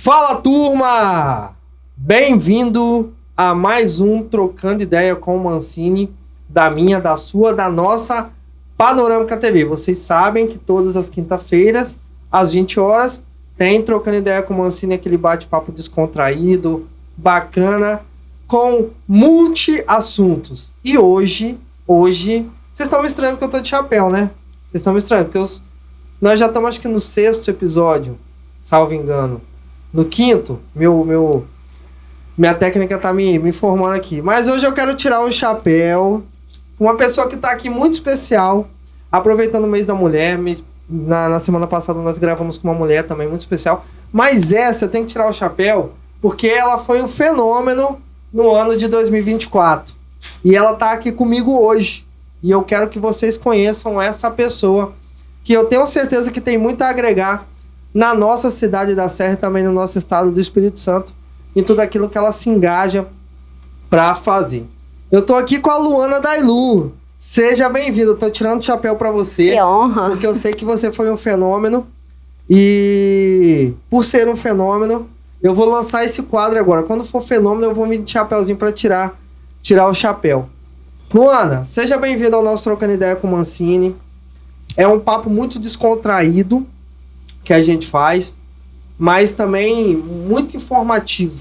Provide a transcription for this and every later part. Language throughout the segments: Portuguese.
Fala, turma! Bem-vindo a mais um Trocando Ideia com o Mancini, da minha, da sua, da nossa Panorâmica TV. Vocês sabem que todas as quinta-feiras, às 20 horas, tem Trocando Ideia com o Mancini, aquele bate-papo descontraído, bacana, com multi-assuntos. E hoje, vocês estão me estranhando porque eu tô de chapéu, né? Vocês estão me estranhando porque nós já estamos, acho que no 6º episódio, salvo engano. No 5º, minha técnica tá me informando aqui. Mas hoje eu quero tirar o chapéu. Uma pessoa que tá aqui muito especial, aproveitando o mês da mulher. Na semana passada nós gravamos com uma mulher também muito especial. Mas essa eu tenho que tirar o chapéu porque ela foi um fenômeno no ano de 2024. E ela tá aqui comigo hoje. E eu quero que vocês conheçam essa pessoa, que eu tenho certeza que tem muito a agregar na nossa cidade da Serra e também no nosso estado do Espírito Santo, em tudo aquilo que ela se engaja para fazer. Eu tô aqui com a Luana Dailu. Seja bem-vinda. Eu tô tirando o chapéu para você. Que honra. Porque eu sei que você foi um fenômeno. E por ser um fenômeno, eu vou lançar esse quadro agora. Quando for fenômeno, eu vou me de chapéuzinho para tirar o chapéu. Luana, seja bem-vinda ao nosso Trocando Ideia com o Mancini. É um papo muito descontraído que a gente faz, mas também muito informativo,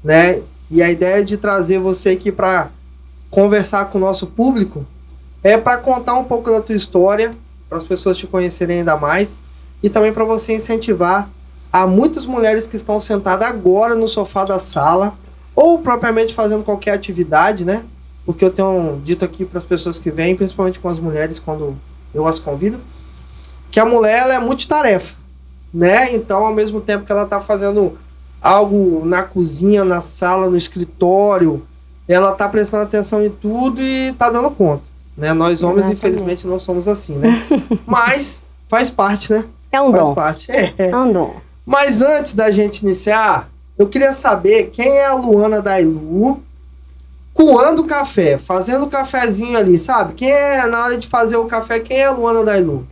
né? E a ideia de trazer você aqui para conversar com o nosso público é para contar um pouco da tua história, para as pessoas te conhecerem ainda mais, e também para você incentivar a muitas mulheres que estão sentadas agora no sofá da sala, ou propriamente fazendo qualquer atividade, né? Porque eu tenho dito aqui para as pessoas que vêm, principalmente com as mulheres, quando eu as convido, que a mulher ela é multitarefa, né? Então, ao mesmo tempo que ela está fazendo algo na cozinha, na sala, no escritório, ela está prestando atenção em tudo e está dando conta, né? Nós homens, infelizmente, não somos assim, né? Mas faz parte, né? É um faz dom. parte. É um dom. Mas antes da gente iniciar, eu queria saber quem é a Luana Dailu coando café, fazendo o cafezinho ali, sabe? Quem é, na hora de fazer o café, quem é a Luana Dailu?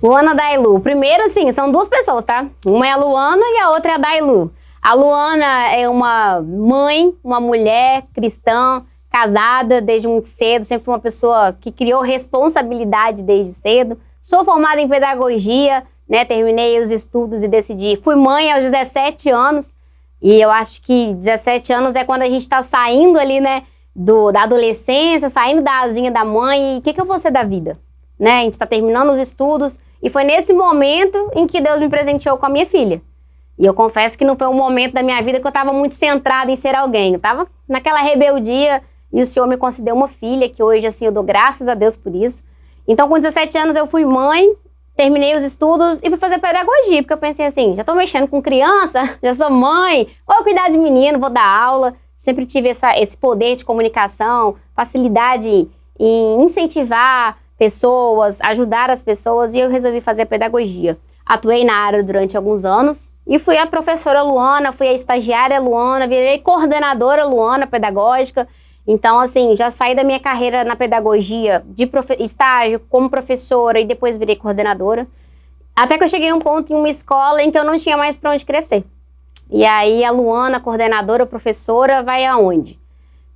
Luana Dailu. Primeiro, assim, são duas pessoas, tá? Uma é a Luana e a outra é a Dailu. A Luana é uma mãe, uma mulher cristã, casada desde muito cedo, sempre uma pessoa que criou responsabilidade desde cedo. Sou formada em pedagogia, né? Terminei os estudos e decidi. Fui mãe aos 17 anos. E eu acho que 17 anos é quando a gente tá saindo ali, né? Da adolescência, saindo da asinha da mãe. E o que eu vou ser da vida? Né? A gente está terminando os estudos e foi nesse momento em que Deus me presenteou com a minha filha. E eu confesso que não foi um momento da minha vida que eu estava muito centrada em ser alguém. Eu estava naquela rebeldia e o Senhor me concedeu uma filha, que hoje, assim, eu dou graças a Deus por isso. Então, com 17 anos, eu fui mãe, terminei os estudos e fui fazer pedagogia, porque eu pensei assim, já estou mexendo com criança, já sou mãe, vou cuidar de menino, vou dar aula. Sempre tive esse poder de comunicação, facilidade em incentivar pessoas, ajudar as pessoas, e eu resolvi fazer pedagogia. Atuei na área durante alguns anos e fui a professora Luana, fui a estagiária Luana, virei coordenadora Luana pedagógica. Então, assim, já saí da minha carreira na pedagogia de estágio como professora e depois virei coordenadora. Até que eu cheguei a um ponto em uma escola em que eu não tinha mais para onde crescer. E aí a Luana, coordenadora, professora, vai aonde?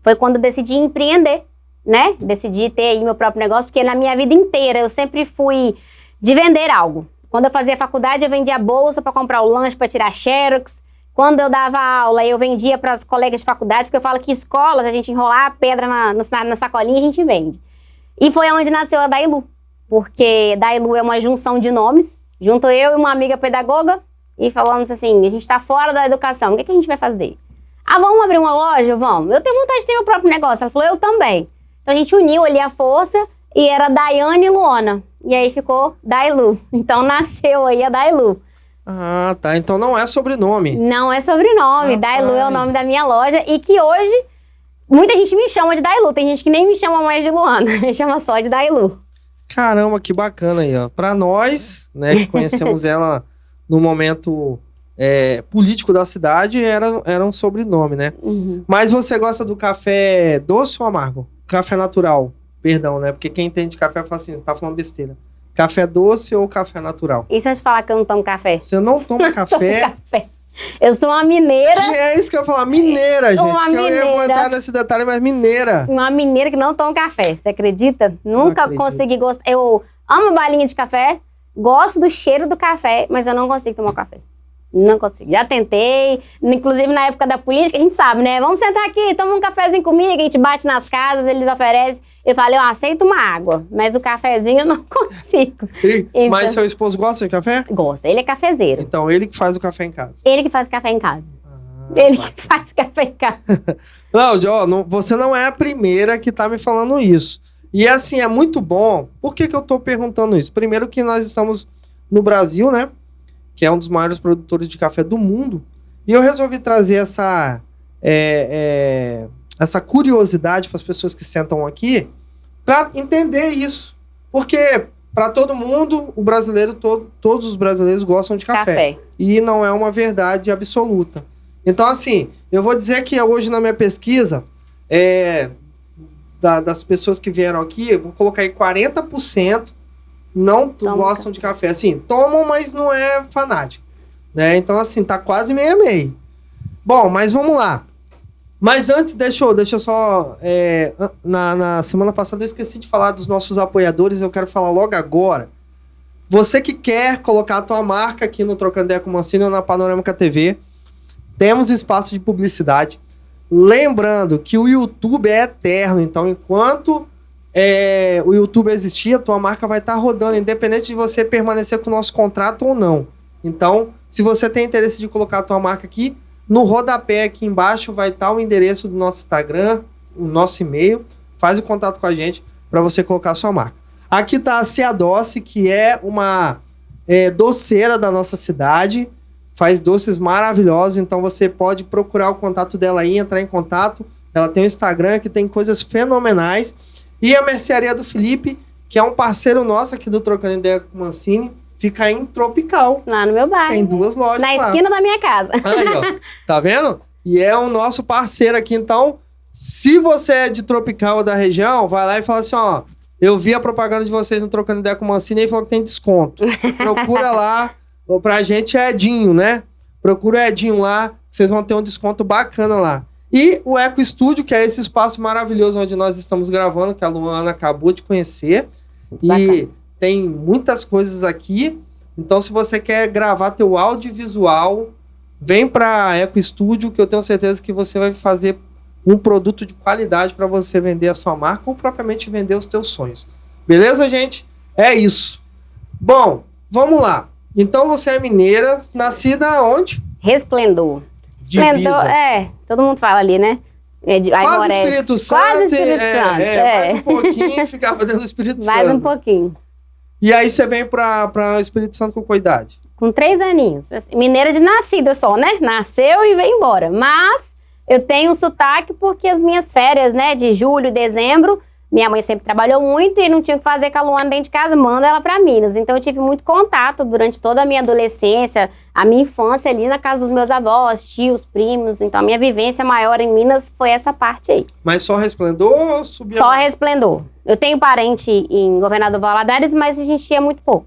Foi quando eu decidi empreender, né? Decidi ter aí meu próprio negócio, porque na minha vida inteira eu sempre fui de vender algo. Quando eu fazia faculdade, eu vendia bolsa para comprar o lanche, para tirar xerox. Quando eu dava aula, eu vendia para as colegas de faculdade, porque eu falo que escolas, a gente enrolar a pedra na sacolinha e a gente vende. E foi onde nasceu a Dailu, porque Dailu é uma junção de nomes. Junto eu e uma amiga pedagoga e falamos assim, a gente está fora da educação, o que a gente vai fazer? Ah, vamos abrir uma loja? Vamos. Eu tenho vontade de ter meu próprio negócio. Ela falou, eu também. Então a gente uniu ali a força e era Daiane e Luana. E aí ficou Dailu. Então nasceu aí a Dailu. Ah, tá. Então não é sobrenome. Não é sobrenome. Rapaz. Dailu é o nome da minha loja. E que hoje, muita gente me chama de Dailu. Tem gente que nem me chama mais de Luana. Me chama só de Dailu. Caramba, que bacana aí, ó. Pra nós, né, que conhecemos ela no momento político da cidade, era um sobrenome, né? Uhum. Mas você gosta do café doce ou amargo? Café natural, perdão, né? Porque quem entende café fala assim, tá falando besteira. Café doce ou café natural? E se eu te falar que eu não tomo café? Você não toma café? Tomo café. Eu sou uma mineira. É isso que eu ia falar, mineira, gente. Uma mineira. Eu vou entrar nesse detalhe, mas mineira. Uma mineira que não toma café, você acredita? Nunca acredito. consegui gostar. Eu amo balinha de café, gosto do cheiro do café, mas eu não consigo tomar café. Não consigo. Já tentei, inclusive na época da política, a gente sabe, né? Vamos sentar aqui, toma um cafezinho comigo, a gente bate nas casas, eles oferecem. Eu falei, eu aceito uma água, mas o cafezinho eu não consigo. Então, Mas seu esposo gosta de café? gosta, ele é cafezeiro. Então, ele que faz o café em casa. Ele que faz café em casa. Ele que faz café em casa. Não, você não é a primeira que tá me falando isso. E assim, é muito bom. Por que eu tô perguntando isso? Primeiro que nós estamos no Brasil, né? Que é um dos maiores produtores de café do mundo. E eu resolvi trazer essa curiosidade para as pessoas que sentam aqui para entender isso. Porque para todo mundo, o brasileiro, todos os brasileiros gostam de café. E não é uma verdade absoluta. Então, assim, eu vou dizer que hoje na minha pesquisa, das pessoas que vieram aqui, eu vou colocar aí 40% não gostam de café. Assim, tomam, mas não é fanático. Né? Então, assim, tá quase meio a meio. Bom, mas vamos lá. Mas antes, deixa eu só... na semana passada eu esqueci de falar dos nossos apoiadores, eu quero falar logo agora. Você que quer colocar a tua marca aqui no Trocando Ideia com Mancini ou na Panorâmica TV, temos espaço de publicidade. Lembrando que o YouTube é eterno, então enquanto o YouTube existir, a tua marca vai estar rodando, independente de você permanecer com o nosso contrato ou não. Então, se você tem interesse de colocar a tua marca aqui, no rodapé aqui embaixo vai estar o endereço do nosso Instagram, o nosso e-mail, faz o contato com a gente para você colocar a sua marca. Aqui está a Cia Doce, que é uma doceira da nossa cidade, faz doces maravilhosos, então você pode procurar o contato dela aí, entrar em contato. Ela tem um Instagram que tem coisas fenomenais. E a Mercearia do Felipe, que é um parceiro nosso aqui do Trocando Ideia com Mancini, fica em Tropical. Lá no meu bairro. Tem 2 lojas na lá. esquina da minha casa. Aí, ó. Tá vendo? E é o nosso parceiro aqui. Então, se você é de Tropical ou da região, vai lá e fala assim, ó, eu vi a propaganda de vocês no Trocando Ideia com Mancini e falou que tem desconto. Procura lá. Pra gente é Edinho, né? Procura o Edinho lá, vocês vão ter um desconto bacana lá. E o Eco Estúdio, que é esse espaço maravilhoso onde nós estamos gravando, que a Luana acabou de conhecer. Bacana. E tem muitas coisas aqui. Então, se você quer gravar teu audiovisual, vem para Eco Estúdio, que eu tenho certeza que você vai fazer um produto de qualidade para você vender a sua marca ou propriamente vender os teus sonhos. Beleza, gente? É isso. Bom, vamos lá. Então, você é mineira, nascida onde? Resplendor. Divisa. Resplendor, todo mundo fala ali, né? Quase Espírito Santo. Quase Espírito Santo. Mais um pouquinho, ficava dentro do Espírito Santo. Mais um pouquinho. E aí você vem para o Espírito Santo com qual idade? Com 3 aninhos. Mineira de nascida só, né? Nasceu e veio embora. Mas eu tenho sotaque porque as minhas férias, né? De julho, dezembro, minha mãe sempre trabalhou muito e não tinha o que fazer com a Luana dentro de casa, manda ela para Minas. Então eu tive muito contato durante toda a minha adolescência, a minha infância ali na casa dos meus avós, tios, primos. Então a minha vivência maior em Minas foi essa parte aí. Mas só Resplendor ou subia? Só Resplendor. Eu tenho parente em Governador Valadares, mas a gente ia muito pouco.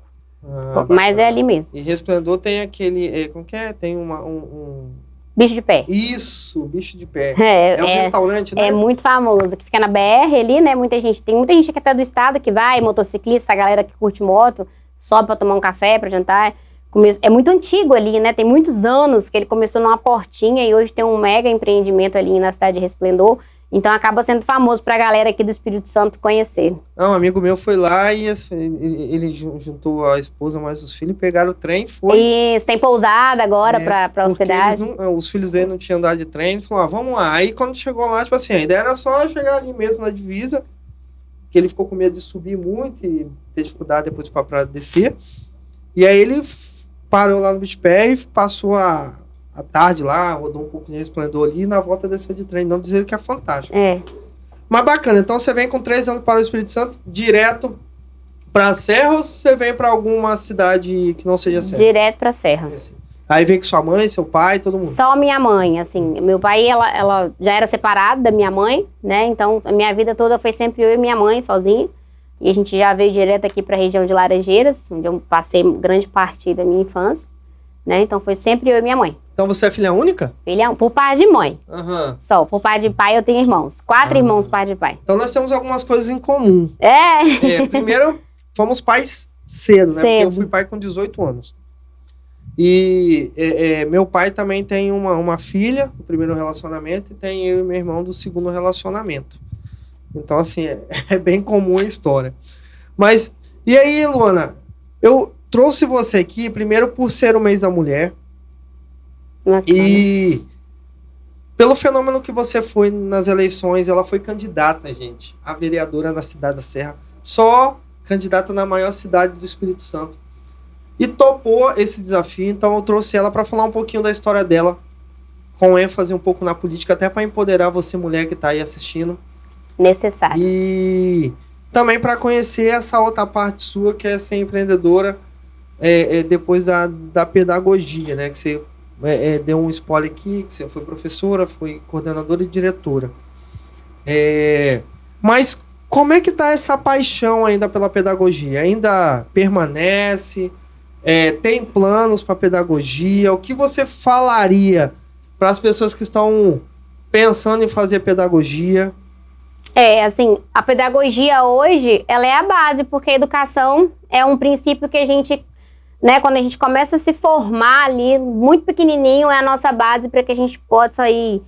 Mas é ali mesmo. E Resplendor tem aquele, como que é? Tem um... Bicho de pé. Isso, bicho de pé. É um restaurante, né? É muito famoso, que fica na BR ali, né? Tem muita gente aqui até do estado que vai, motociclista, a galera que curte moto, sobe pra tomar um café, pra jantar. É muito antigo ali, né? Tem muitos anos que ele começou numa portinha e hoje tem um mega empreendimento ali na cidade de Resplendor. Então acaba sendo famoso pra galera aqui do Espírito Santo conhecer. Um amigo meu foi lá e ele juntou a esposa mais os filhos, pegaram o trem e foi. Isso, tem pousada agora pra hospedagem. Os filhos dele não tinham andado de trem, ele falou, vamos lá. Aí quando chegou lá, tipo assim, a ideia era só chegar ali mesmo na divisa, que ele ficou com medo de subir muito e ter dificuldade depois pra descer. E aí ele parou lá no Bicho Pé e passou a tarde lá, rodou um pouco de Resplendor ali e na volta desceu de trem. Não dizer que é fantástico. Mas bacana, então você vem com 3 anos para o Espírito Santo, direto para a Serra ou você vem para alguma cidade que não seja Serra? Direto para a Serra. Aí vem com sua mãe, seu pai, todo mundo? Só minha mãe, assim. Meu pai, ela já era separado da minha mãe, né? Então a minha vida toda foi sempre eu e minha mãe sozinha. E a gente já veio direto aqui para a região de Laranjeiras, onde eu passei grande parte da minha infância. né? Então foi sempre eu e minha mãe. Então você é filha única? Filha, por pai de mãe. Aham. Só, por pai de pai eu tenho irmãos. 4 irmãos pai de pai. Então nós temos algumas coisas em comum. É. Primeiro, fomos pais cedo, né? Porque eu fui pai com 18 anos. E meu pai também tem uma filha do primeiro relacionamento e tem eu e meu irmão do segundo relacionamento. Então, assim, é bem comum a história. Mas, e aí, Luana, eu trouxe você aqui, primeiro por ser o mês da mulher. Bacana. E pelo fenômeno que você foi nas eleições, ela foi candidata, gente, a vereadora na cidade da Serra. Só candidata na maior cidade do Espírito Santo. E topou esse desafio, então eu trouxe ela para falar um pouquinho da história dela, com ênfase um pouco na política, até para empoderar você, mulher que está aí assistindo. Necessário. E também para conhecer essa outra parte sua, que é ser empreendedora depois da pedagogia, né? Que você deu um spoiler aqui, que você foi professora, foi coordenadora e diretora. Mas como é que está essa paixão ainda pela pedagogia? Ainda permanece? Tem planos para pedagogia? O que você falaria para as pessoas que estão pensando em fazer pedagogia? Assim, a pedagogia hoje, ela é a base, porque a educação é um princípio que a gente, né, quando a gente começa a se formar ali, muito pequenininho, é a nossa base para que a gente possa aí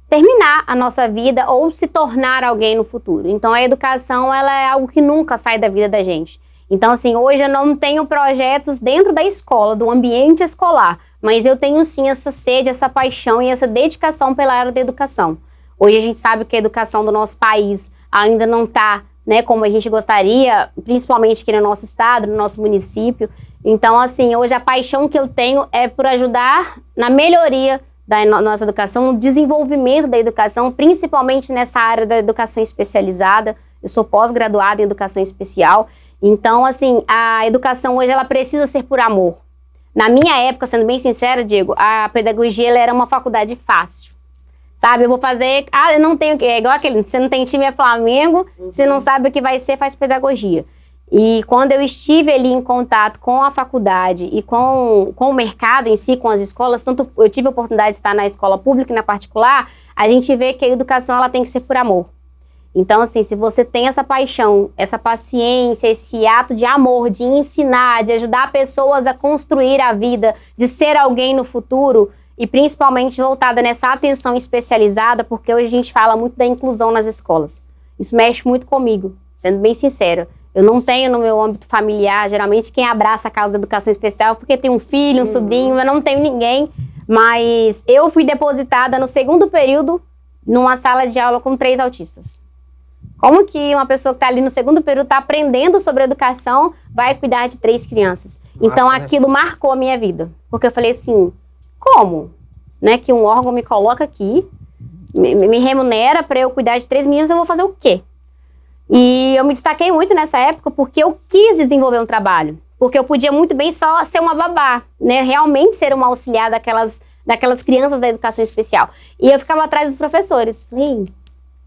terminar a nossa vida ou se tornar alguém no futuro. Então, a educação, ela é algo que nunca sai da vida da gente. Então, assim, hoje eu não tenho projetos dentro da escola, do ambiente escolar, mas eu tenho sim essa sede, essa paixão e essa dedicação pela área da educação. Hoje a gente sabe que a educação do nosso país ainda não está, né, como a gente gostaria, principalmente aqui no nosso estado, no nosso município. Então, assim, hoje a paixão que eu tenho é por ajudar na melhoria da nossa educação, no desenvolvimento da educação, principalmente nessa área da educação especializada. Eu sou pós-graduada em educação especial. Então, assim, a educação hoje, ela precisa ser por amor. Na minha época, sendo bem sincera, Diego, a pedagogia, ela era uma faculdade fácil. Sabe, eu vou fazer... eu não tenho... É igual aquele, você não tem time, é Flamengo, você não sabe o que vai ser, faz pedagogia. E quando eu estive ali em contato com a faculdade e com o mercado em si, com as escolas, tanto eu tive a oportunidade de estar na escola pública e na particular, a gente vê que a educação, ela tem que ser por amor. Então, assim, se você tem essa paixão, essa paciência, esse ato de amor, de ensinar, de ajudar pessoas a construir a vida, de ser alguém no futuro, e principalmente voltada nessa atenção especializada, porque hoje a gente fala muito da inclusão nas escolas. Isso mexe muito comigo, sendo bem sincera. Eu não tenho no meu âmbito familiar, geralmente quem abraça a causa da educação especial, porque tem um filho, um sobrinho, eu não tenho ninguém, mas eu fui depositada no segundo período numa sala de aula com 3 autistas. Como que uma pessoa que está ali no segundo período está aprendendo sobre educação, vai cuidar de 3 crianças? Nossa, então aquilo marcou a minha vida, porque eu falei assim, como? Né, que um órgão me coloca aqui, me remunera para eu cuidar de 3 meninos, eu vou fazer o quê? E eu me destaquei muito nessa época porque eu quis desenvolver um trabalho. Porque eu podia muito bem só ser uma babá, né? Realmente ser uma auxiliar daquelas crianças da educação especial. E eu ficava atrás dos professores. Falei,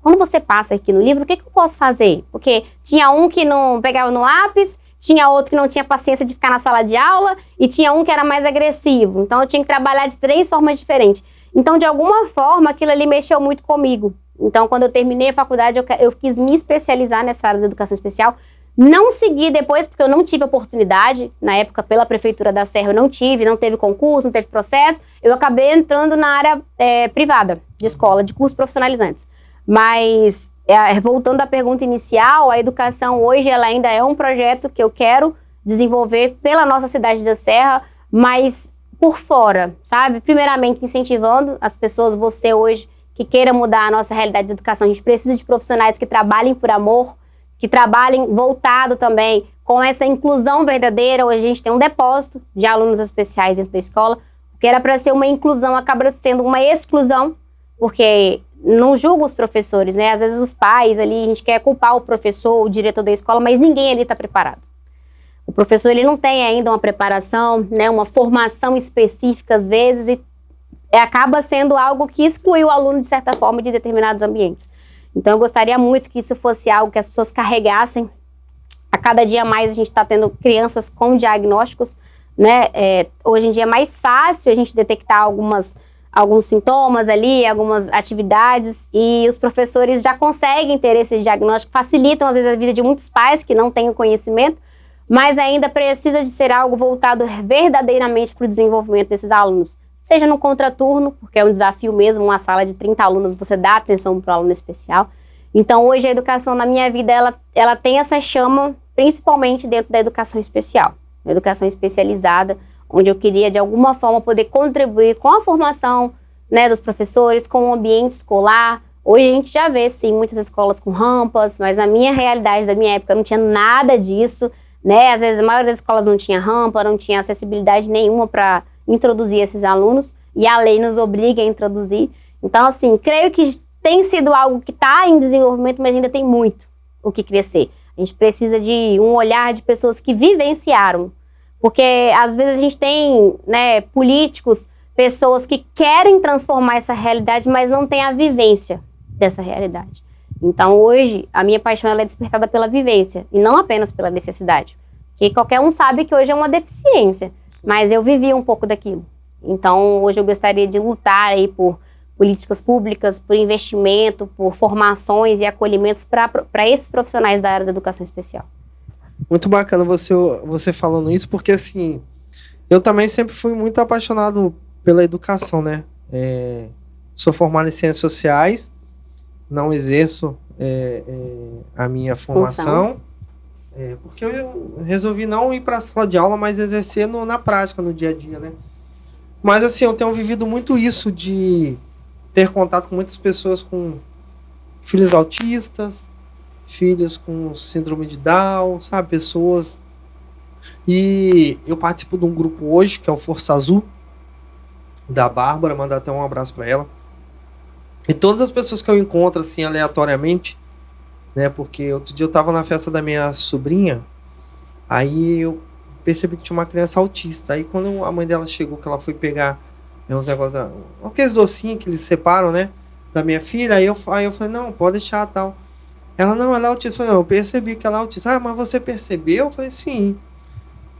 quando você passa aqui no livro, o que eu posso fazer? Porque tinha um que não pegava no lápis, tinha outro que não tinha paciência de ficar na sala de aula, e tinha um que era mais agressivo. Então eu tinha que trabalhar de 3 formas diferentes. Então, de alguma forma, aquilo ali mexeu muito comigo. Então, quando eu terminei a faculdade, eu quis me especializar nessa área da educação especial. Não segui depois, porque eu não tive oportunidade. Na época, pela Prefeitura da Serra, eu não teve concurso, não teve processo. Eu acabei entrando na área privada de escola, de cursos profissionalizantes. Mas, voltando à pergunta inicial, a educação hoje ela ainda é um projeto que eu quero desenvolver pela nossa cidade da Serra, mas por fora, sabe? Primeiramente, incentivando as pessoas, você hoje, que queira mudar a nossa realidade de educação. A gente precisa de profissionais que trabalhem por amor, que trabalhem voltado também com essa inclusão verdadeira. Hoje a gente tem um depósito de alunos especiais dentro da escola, que era para ser uma inclusão, acaba sendo uma exclusão, porque não julgo os professores, né? Às vezes os pais ali, a gente quer culpar o professor, o diretor da escola, mas ninguém ali está preparado. O professor, ele não tem ainda uma preparação, né? Uma formação específica às vezes, e acaba sendo algo que exclui o aluno de certa forma de determinados ambientes. Então eu gostaria muito que isso fosse algo que as pessoas carregassem. A cada dia mais a gente está tendo crianças com diagnósticos, né? Hoje em dia é mais fácil a gente detectar alguns sintomas ali, algumas atividades, e os professores já conseguem ter esse diagnóstico, facilitam às vezes a vida de muitos pais que não têm o conhecimento, mas ainda precisa de ser algo voltado verdadeiramente para o desenvolvimento desses alunos. Seja no contraturno, porque é um desafio mesmo, uma sala de 30 alunos, você dá atenção para o aluno especial. Então, hoje a educação na minha vida, ela tem essa chama, principalmente dentro da educação especial, a educação especializada, onde eu queria, de alguma forma, poder contribuir com a formação, né, dos professores, com o ambiente escolar. Hoje a gente já vê, sim, muitas escolas com rampas, mas na minha realidade, da minha época, não tinha nada disso, né? Às vezes, a maioria das escolas não tinha rampa, não tinha acessibilidade nenhuma para introduzir esses alunos, e a lei nos obriga a introduzir. Então, assim, creio que tem sido algo que está em desenvolvimento, mas ainda tem muito o que crescer. A gente precisa de um olhar de pessoas que vivenciaram, porque às vezes a gente tem, né, políticos, pessoas que querem transformar essa realidade, mas não têm a vivência dessa realidade. Então hoje a minha paixão ela é despertada pela vivência e não apenas pela necessidade, porque qualquer um sabe que hoje é uma deficiência, mas eu vivi um pouco daquilo. Então hoje eu gostaria de lutar aí por políticas públicas, por investimento, por formações e acolhimentos para esses profissionais da área da educação especial. Muito bacana você falando isso, porque assim, eu também sempre fui muito apaixonado pela educação, né? Sou formado em Ciências Sociais, não exerço a minha formação, porque eu resolvi não ir para a sala de aula, mas exercer na prática, no dia a dia, né? Mas assim, eu tenho vivido muito isso de ter contato com muitas pessoas com filhos autistas, filhos com síndrome de Down, sabe? Pessoas. E eu participo de um grupo hoje, que é o Força Azul, da Bárbara, mandar até um abraço para ela. E todas as pessoas que eu encontro, assim, aleatoriamente, né? Porque outro dia eu tava na festa da minha sobrinha, aí eu percebi que tinha uma criança autista. Aí quando a mãe dela chegou, que ela foi pegar uns negócios, aqueles docinhos que eles separam, né? Da minha filha, aí eu falei, não, pode deixar, tal. Ela, não, ela é autista. Eu falei, não, eu percebi que ela é autista. Ah, mas você percebeu? Eu falei, sim.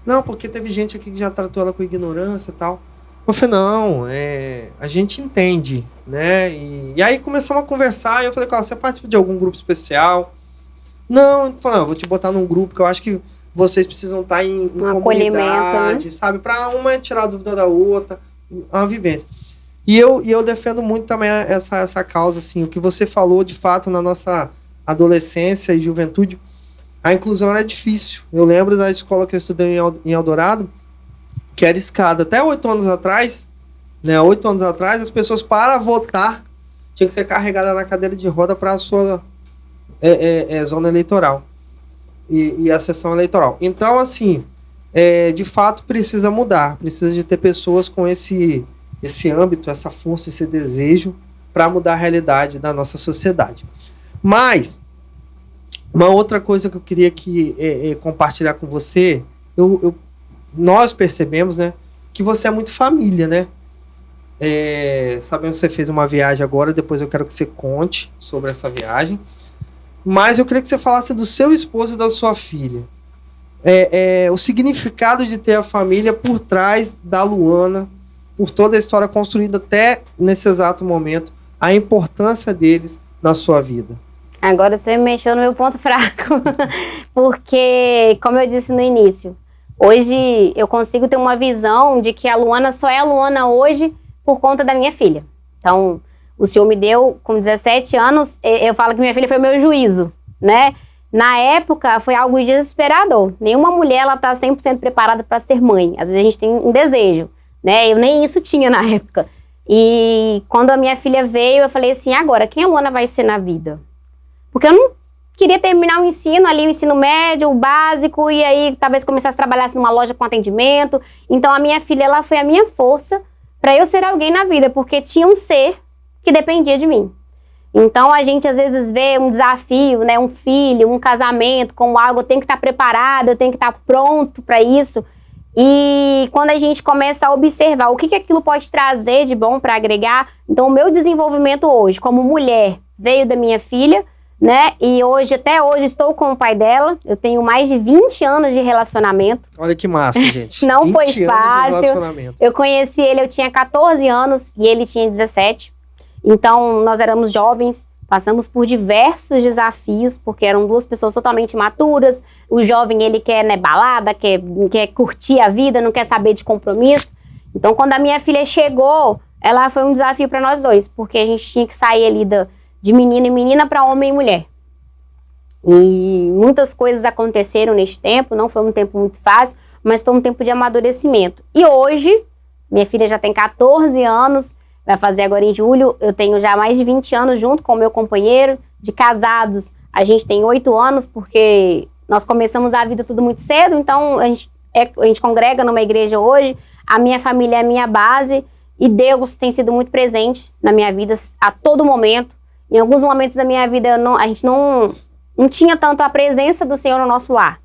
Não, porque teve gente aqui que já tratou ela com ignorância e tal. Eu falei, não, a gente entende, né? E aí começamos a conversar, e eu falei, cara, você participa de algum grupo especial? Não, eu falei, não, eu vou te botar num grupo que eu acho que vocês precisam estar em comunidade, né? Sabe? Pra uma tirar a dúvida da outra, uma vivência. E eu defendo muito também essa causa, assim, o que você falou, de fato, na nossa adolescência e juventude, a inclusão era difícil. Eu lembro da escola que eu estudei em Eldorado, que era escada. Até 8 anos atrás, né? 8 anos atrás, as pessoas, para votar, tinham que ser carregadas na cadeira de roda para a sua zona eleitoral e a sessão eleitoral. Então, assim, de fato, precisa mudar. Precisa de ter pessoas com esse âmbito, essa força, esse desejo para mudar a realidade da nossa sociedade. Mas, uma outra coisa que eu queria compartilhar com você, nós percebemos, né, que você é muito família, né? Sabemos que você fez uma viagem agora, depois eu quero que você conte sobre essa viagem. Mas eu queria que você falasse do seu esposo e da sua filha. O significado de ter a família por trás da Luana, por toda a história construída até nesse exato momento, a importância deles na sua vida. Agora você mexeu no meu ponto fraco, porque, como eu disse no início, hoje eu consigo ter uma visão de que a Luana só é a Luana hoje por conta da minha filha. Então, o Senhor me deu, com 17 anos, eu falo que minha filha foi meu juízo, né? Na época, foi algo desesperador. Nenhuma mulher, ela tá 100% preparada para ser mãe. Às vezes a gente tem um desejo, né? Eu nem isso tinha na época. E quando a minha filha veio, eu falei assim, agora, quem a Luana vai ser na vida? Porque eu não queria terminar o ensino ali, o ensino médio, o básico, e aí talvez começasse a trabalhar numa loja com atendimento. Então a minha filha, ela foi a minha força para eu ser alguém na vida, porque tinha um ser que dependia de mim. Então a gente às vezes vê um desafio, né, um filho, um casamento, como algo, eu tenho que estar preparado, eu tenho que estar pronto para isso. E quando a gente começa a observar o que aquilo pode trazer de bom para agregar, então o meu desenvolvimento hoje como mulher veio da minha filha, né? E hoje, até hoje, estou com o pai dela. Eu tenho mais de 20 anos de relacionamento. Olha que massa, gente. Não foi 20 anos de fácil. relacionamento. Eu conheci ele, eu tinha 14 anos e ele tinha 17. Então, nós éramos jovens, passamos por diversos desafios, porque eram duas pessoas totalmente maturas. O jovem, ele quer, né, balada, quer curtir a vida, não quer saber de compromisso. Então, quando a minha filha chegou, ela foi um desafio para nós dois, porque a gente tinha que sair ali de menino e menina para homem e mulher. E muitas coisas aconteceram neste tempo, não foi um tempo muito fácil, mas foi um tempo de amadurecimento. E hoje, minha filha já tem 14 anos, vai fazer agora em julho, eu tenho já mais de 20 anos junto com o meu companheiro, de casados, a gente tem 8 anos, porque nós começamos a vida tudo muito cedo, então a gente congrega numa igreja hoje, a minha família é a minha base, e Deus tem sido muito presente na minha vida a todo momento. Em alguns momentos da minha vida, a gente não tinha tanto a presença do Senhor no nosso lar,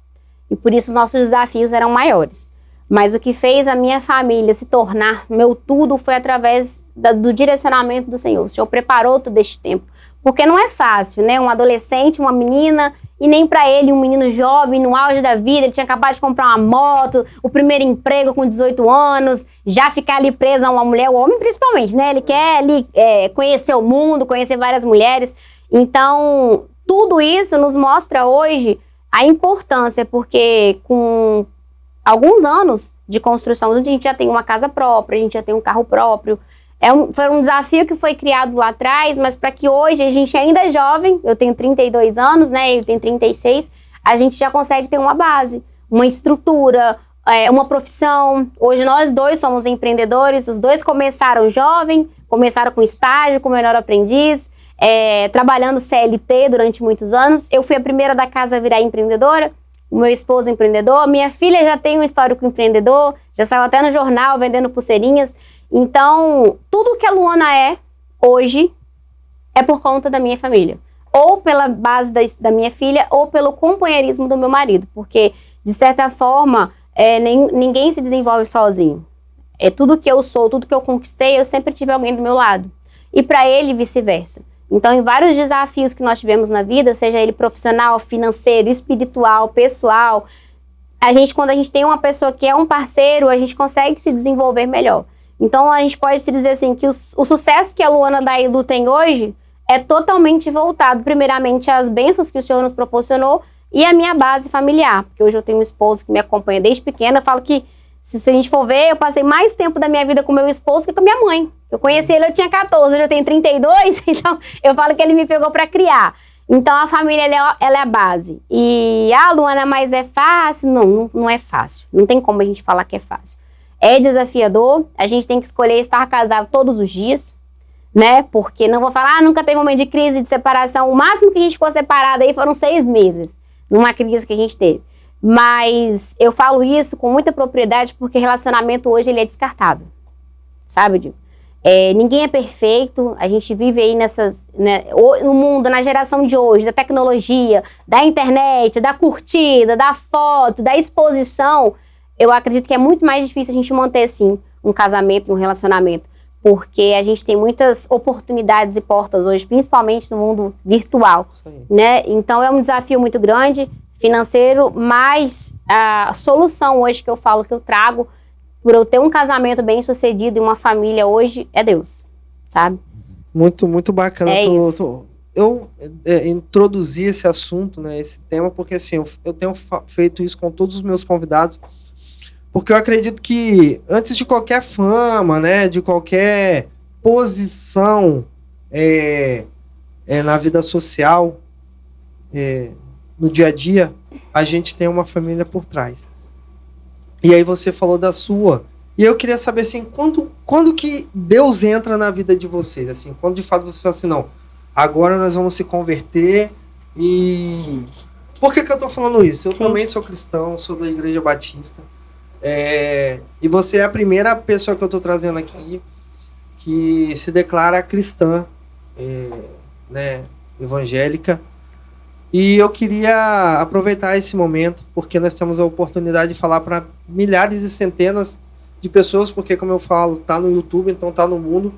e por isso os nossos desafios eram maiores. Mas o que fez a minha família se tornar meu tudo foi através do direcionamento do Senhor. O Senhor preparou todo este tempo. Porque não é fácil, né? Um adolescente, uma menina, e nem para ele, um menino jovem, no auge da vida, ele tinha acabado de comprar uma moto, o primeiro emprego com 18 anos, já ficar ali preso a uma mulher, o homem principalmente, né? Ele quer ali conhecer o mundo, conhecer várias mulheres. Então, tudo isso nos mostra hoje a importância, porque com alguns anos de construção, a gente já tem uma casa própria, a gente já tem um carro próprio. Foi um desafio que foi criado lá atrás, mas para que hoje a gente ainda é jovem, eu tenho 32 anos, né, ele tem 36, a gente já consegue ter uma base, uma estrutura, uma profissão. Hoje nós dois somos empreendedores, os dois começaram jovem, começaram com estágio, com menor aprendiz, trabalhando CLT durante muitos anos. Eu fui a primeira da casa a virar empreendedora, o meu esposo é empreendedor, minha filha já tem um histórico empreendedor, já saiu até no jornal vendendo pulseirinhas. Então, tudo que a Luana é hoje é por conta da minha família. Ou pela base da minha filha, ou pelo companheirismo do meu marido. Porque, de certa forma, ninguém se desenvolve sozinho. Tudo que eu sou, tudo que eu conquistei, eu sempre tive alguém do meu lado. E para ele, vice-versa. Então, em vários desafios que nós tivemos na vida, seja ele profissional, financeiro, espiritual, pessoal, quando a gente tem uma pessoa que é um parceiro, a gente consegue se desenvolver melhor. Então, a gente pode se dizer assim, que o sucesso que a Luana da Ilu tem hoje é totalmente voltado, primeiramente, às bênçãos que o Senhor nos proporcionou e à minha base familiar. Porque hoje eu tenho um esposo que me acompanha desde pequena. Eu falo que, se a gente for ver, eu passei mais tempo da minha vida com meu esposo que com a minha mãe. Eu conheci ele, eu tinha 14, hoje eu tenho 32, então eu falo que ele me pegou para criar. Então, a família, ela é a base. E, Luana, mas é fácil? Não é fácil. Não tem como a gente falar que é fácil. É desafiador, a gente tem que escolher estar casado todos os dias, né? Porque não vou falar, nunca teve um momento de crise, de separação. O máximo que a gente ficou separado aí foram 6 meses, numa crise que a gente teve. Mas eu falo isso com muita propriedade porque relacionamento hoje ele é descartável, sabe, Diego? Ninguém é perfeito, a gente vive aí no mundo, na geração de hoje, da tecnologia, da internet, da curtida, da foto, da exposição. Eu acredito que é muito mais difícil a gente manter, sim, um casamento e um relacionamento, porque a gente tem muitas oportunidades e portas hoje, principalmente no mundo virtual, né? Então é um desafio muito grande, financeiro, mas a solução hoje que eu falo, que eu trago, por eu ter um casamento bem sucedido e uma família hoje, é Deus, sabe? Muito, muito bacana. Isso. Eu introduzi esse assunto, né, esse tema, porque assim, eu tenho feito isso com todos os meus convidados, porque eu acredito que antes de qualquer fama, né, de qualquer posição na vida social, no dia a dia, a gente tem uma família por trás. E aí você falou da sua. E eu queria saber, assim, quando que Deus entra na vida de vocês? Assim, quando de fato você fala assim, não, agora nós vamos se converter e... Por que eu tô falando isso? Eu também sou cristão, sou da Igreja Batista. E você é a primeira pessoa que eu tô trazendo aqui que se declara cristã, né, evangélica. E eu queria aproveitar esse momento, porque nós temos a oportunidade de falar para milhares e centenas de pessoas, porque, como eu falo, tá no YouTube, então tá no mundo.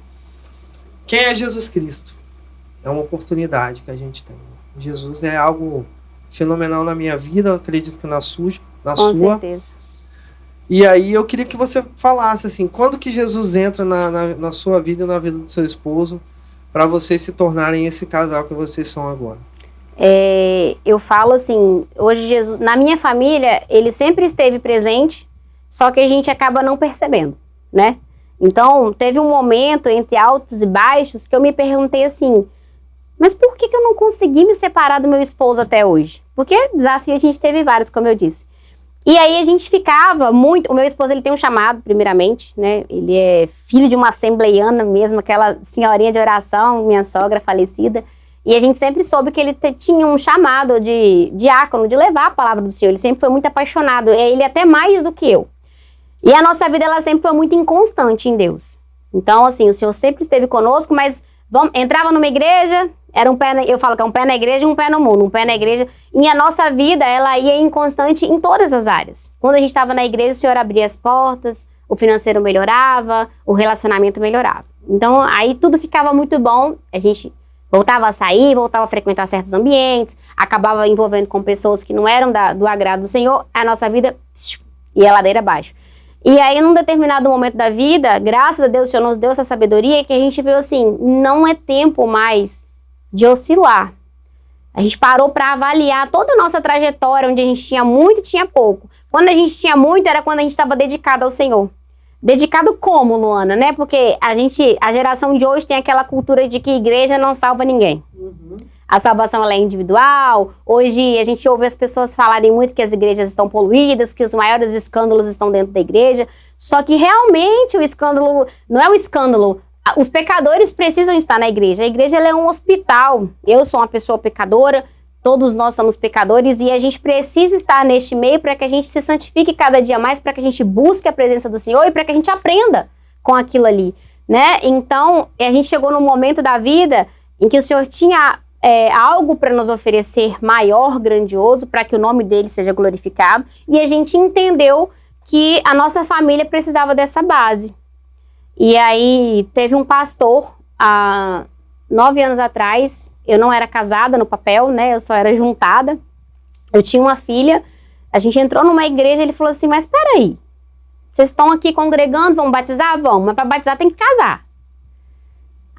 Quem é Jesus Cristo? É uma oportunidade que a gente tem. Jesus é algo fenomenal na minha vida, eu acredito que na sua. Com certeza. E aí eu queria que você falasse assim, quando que Jesus entra na sua vida e na vida do seu esposo para vocês se tornarem esse casal que vocês são agora? Eu falo assim, hoje Jesus, na minha família, ele sempre esteve presente, só que a gente acaba não percebendo, né? Então, teve um momento entre altos e baixos que eu me perguntei assim, mas por que eu não consegui me separar do meu esposo até hoje? Porque desafio a gente teve vários, como eu disse. E aí a gente ficava muito... O meu esposo, ele tem um chamado, primeiramente, né? Ele é filho de uma assembleiana mesmo, aquela senhorinha de oração, minha sogra falecida. E a gente sempre soube que ele tinha um chamado de diácono, de levar a palavra do Senhor. Ele sempre foi muito apaixonado, ele até mais do que eu. E a nossa vida, ela sempre foi muito inconstante em Deus. Então, assim, o Senhor sempre esteve conosco, mas entrava numa igreja... eu falo que é um pé na igreja e um pé no mundo, um pé na igreja. E a nossa vida, ela ia inconstante em todas as áreas. Quando a gente estava na igreja, o Senhor abria as portas, o financeiro melhorava, o relacionamento melhorava. Então, aí tudo ficava muito bom, a gente voltava a sair, voltava a frequentar certos ambientes, acabava envolvendo com pessoas que não eram do agrado do Senhor, a nossa vida ia ladeira abaixo. E aí, num determinado momento da vida, graças a Deus, o Senhor nos deu essa sabedoria, que a gente viu assim, não é tempo mais de oscilar. A gente parou para avaliar toda a nossa trajetória, onde a gente tinha muito e tinha pouco. Quando a gente tinha muito, era quando a gente estava dedicado ao Senhor. Dedicado como, Luana, né? Porque a geração de hoje tem aquela cultura de que igreja não salva ninguém. Uhum. A salvação, ela é individual. Hoje a gente ouve as pessoas falarem muito que as igrejas estão poluídas, que os maiores escândalos estão dentro da igreja. Só que realmente o escândalo não é um escândalo. Os pecadores precisam estar na igreja. A igreja, ela é um hospital. Eu sou uma pessoa pecadora, todos nós somos pecadores e a gente precisa estar neste meio para que a gente se santifique cada dia mais, para que a gente busque a presença do Senhor e para que a gente aprenda com aquilo ali, né? Então, a gente chegou num momento da vida em que o Senhor tinha algo para nos oferecer maior, grandioso, para que o nome dele seja glorificado, e a gente entendeu que a nossa família precisava dessa base. E aí, teve um pastor, há 9 anos atrás, eu não era casada no papel, né, eu só era juntada, eu tinha uma filha, a gente entrou numa igreja, ele falou assim, mas peraí, vocês estão aqui congregando, vamos batizar? Vamos, mas para batizar tem que casar.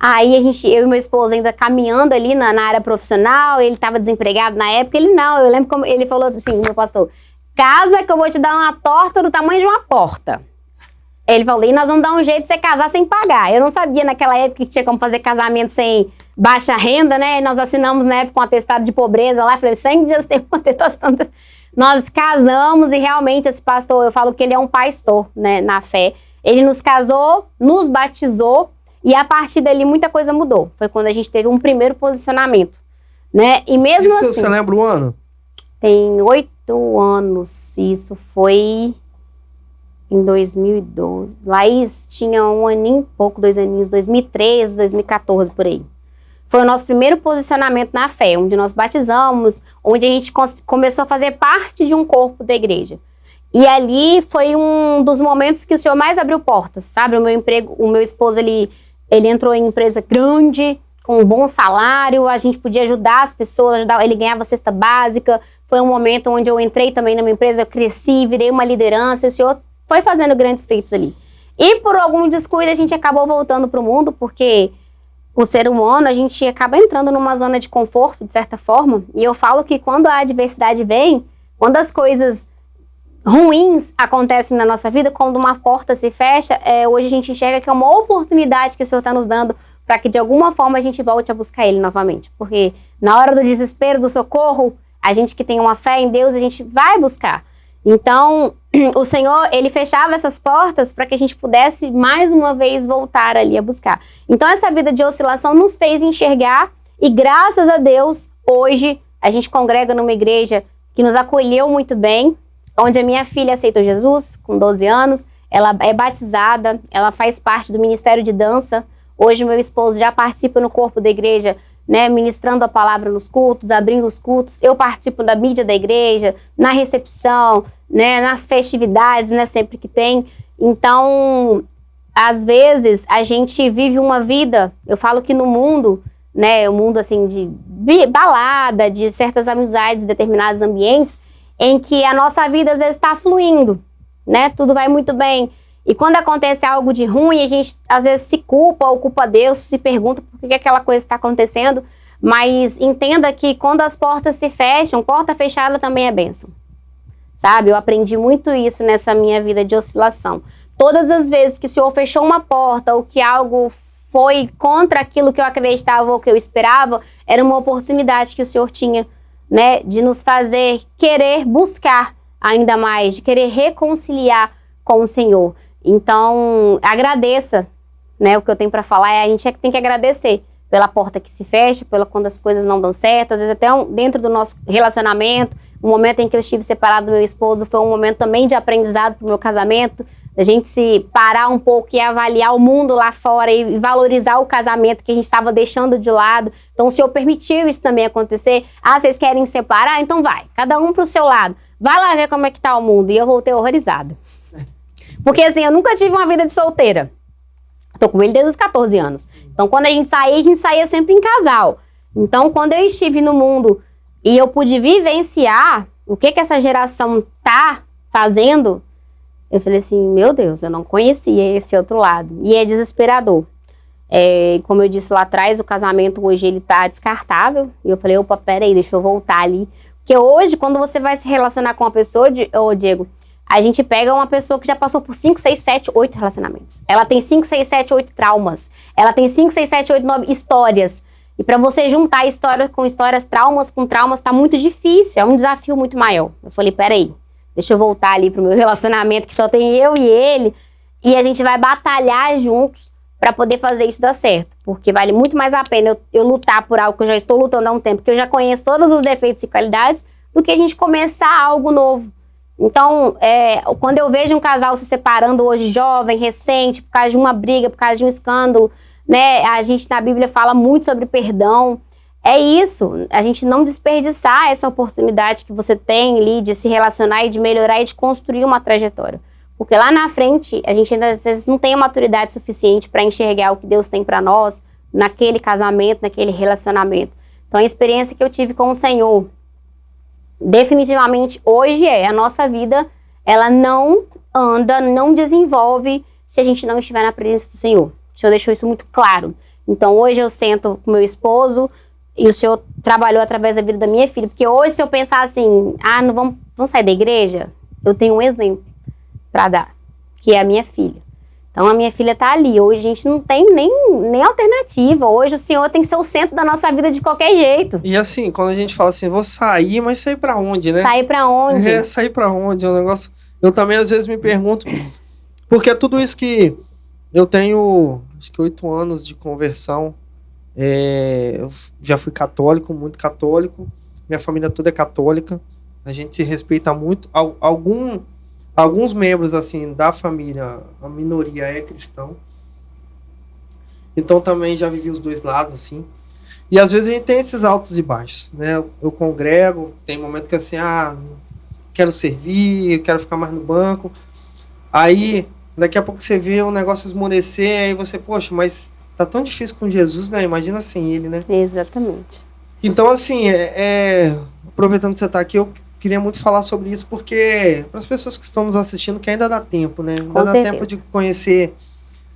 Aí eu e meu esposo ainda caminhando ali na área profissional, ele estava desempregado na época, eu lembro como ele falou assim, meu pastor, casa que eu vou te dar uma torta do tamanho de uma porta. Ele falou, e nós vamos dar um jeito de você casar sem pagar. Eu não sabia naquela época que tinha como fazer casamento sem baixa renda, né? E nós assinamos na época um atestado de pobreza lá. Eu falei, sangue de Deus, tem um atestado. Nós casamos e realmente esse pastor, eu falo que ele é um pastor, né, na fé. Ele nos casou, nos batizou e a partir dali muita coisa mudou. Foi quando a gente teve um primeiro posicionamento, né? E mesmo isso, assim... Você lembra o ano? Tem 8 anos, isso foi... Em 2012. Laís tinha 1 aninho, pouco, 2 aninhos, 2013, 2014, por aí. Foi o nosso primeiro posicionamento na fé, onde nós batizamos, onde a gente começou a fazer parte de um corpo da igreja. E ali foi um dos momentos que o Senhor mais abriu portas, sabe? O meu esposo, ele entrou em empresa grande, com um bom salário, a gente podia ajudar as pessoas, ele ganhava cesta básica. Foi um momento onde eu entrei também numa empresa, eu cresci, virei uma liderança, e o Senhor foi fazendo grandes feitos ali. E por algum descuido a gente acabou voltando para o mundo, porque o ser humano, a gente acaba entrando numa zona de conforto, de certa forma. E eu falo que quando a adversidade vem, quando as coisas ruins acontecem na nossa vida, quando uma porta se fecha, hoje a gente enxerga que é uma oportunidade que o Senhor está nos dando para que de alguma forma a gente volte a buscar Ele novamente. Porque na hora do desespero, do socorro, a gente que tem uma fé em Deus, a gente vai buscar. Então, o Senhor, Ele fechava essas portas para que a gente pudesse, mais uma vez, voltar ali a buscar. Então, essa vida de oscilação nos fez enxergar e, graças a Deus, hoje, a gente congrega numa igreja que nos acolheu muito bem, onde a minha filha aceitou Jesus, com 12 anos, ela é batizada, ela faz parte do Ministério de Dança. Hoje, meu esposo já participa no corpo da igreja, né, ministrando a palavra nos cultos, abrindo os cultos. Eu participo da mídia da igreja, na recepção, né, nas festividades, né, sempre que tem. Então, às vezes, a gente vive uma vida, eu falo que no mundo, né, o mundo assim balada, de certas amizades, determinados ambientes, em que a nossa vida às vezes está fluindo, né? Tudo vai muito bem. E quando acontece algo de ruim, a gente às vezes se culpa ou culpa Deus, se pergunta por que aquela coisa está acontecendo. Mas entenda que quando as portas se fecham, porta fechada também é bênção. Sabe? Eu aprendi muito isso nessa minha vida de oscilação. Todas as vezes que o Senhor fechou uma porta ou que algo foi contra aquilo que eu acreditava ou que eu esperava, era uma oportunidade que o Senhor tinha, né, de nos fazer querer buscar ainda mais, de querer reconciliar com o Senhor. Então, agradeça, né? O que eu tenho para falar é a gente tem que agradecer pela porta que se fecha, pela quando as coisas não dão certo, às vezes até dentro do nosso relacionamento, o momento em que eu estive separado do meu esposo foi um momento também de aprendizado para o meu casamento, a gente se parar um pouco e avaliar o mundo lá fora e valorizar o casamento que a gente estava deixando de lado. Então o Senhor permitiu isso também acontecer. Ah, vocês querem separar? Então vai, cada um para o seu lado. Vai lá ver como é que tá o mundo. E eu voltei horrorizada. Porque assim, eu nunca tive uma vida de solteira. Tô com ele desde os 14 anos. Então quando a gente saía sempre em casal. Então quando eu estive no mundo e eu pude vivenciar o que essa geração tá fazendo, eu falei assim, meu Deus, eu não conhecia esse outro lado. E é desesperador. Como eu disse lá atrás, o casamento hoje ele tá descartável. E eu falei, opa, peraí, deixa eu voltar ali. Porque hoje, quando você vai se relacionar com uma pessoa, Diego, a gente pega uma pessoa que já passou por 5, 6, 7, 8 relacionamentos. Ela tem 5, 6, 7, 8 traumas. Ela tem 5, 6, 7, 8, 9 histórias. E para você juntar história com histórias, traumas com traumas, tá muito difícil. É um desafio muito maior. Eu falei, peraí, deixa eu voltar ali pro meu relacionamento, que só tem eu e ele. E a gente vai batalhar juntos para poder fazer isso dar certo. Porque vale muito mais a pena eu lutar por algo que eu já estou lutando há um tempo, que eu já conheço todos os defeitos e qualidades, do que a gente começar algo novo. Então, quando eu vejo um casal se separando hoje, jovem, recente, por causa de uma briga, por causa de um escândalo, né? A gente na Bíblia fala muito sobre perdão. É isso, a gente não desperdiçar essa oportunidade que você tem ali de se relacionar e de melhorar e de construir uma trajetória. Porque lá na frente, a gente ainda às vezes não tem a maturidade suficiente para enxergar o que Deus tem para nós naquele casamento, naquele relacionamento. Então, a experiência que eu tive com o Senhor, definitivamente hoje a nossa vida, ela não anda, não desenvolve se a gente não estiver na presença do Senhor. O Senhor deixou isso muito claro. Então hoje eu sento com meu esposo e o Senhor trabalhou através da vida da minha filha, porque hoje se eu pensar assim, não vamos sair da igreja, eu tenho um exemplo para dar, que é a minha filha. Então a minha filha tá ali, hoje a gente não tem nem alternativa, hoje o Senhor tem que ser o centro da nossa vida de qualquer jeito. E assim, quando a gente fala assim, vou sair, mas sair pra onde, né? Sair pra onde? Sair pra onde, é um negócio... Eu também às vezes me pergunto, porque é tudo isso que eu tenho, acho que 8 anos de conversão, eu já fui católico, muito católico, minha família toda é católica, a gente se respeita muito, alguns membros assim da família, a minoria é cristão, então também já vivi os dois lados assim, e às vezes a gente tem esses altos e baixos, né? Eu congrego, tem momento que assim, quero servir, eu quero ficar mais no banco, aí daqui a pouco você vê o negócio esmorecer, aí você, poxa, mas tá tão difícil com Jesus, né? Imagina sem ele, né? Exatamente. Então, assim, aproveitando que você tá aqui, eu queria muito falar sobre isso, porque para as pessoas que estão nos assistindo, que ainda dá tempo, né? Ainda dá tempo de conhecer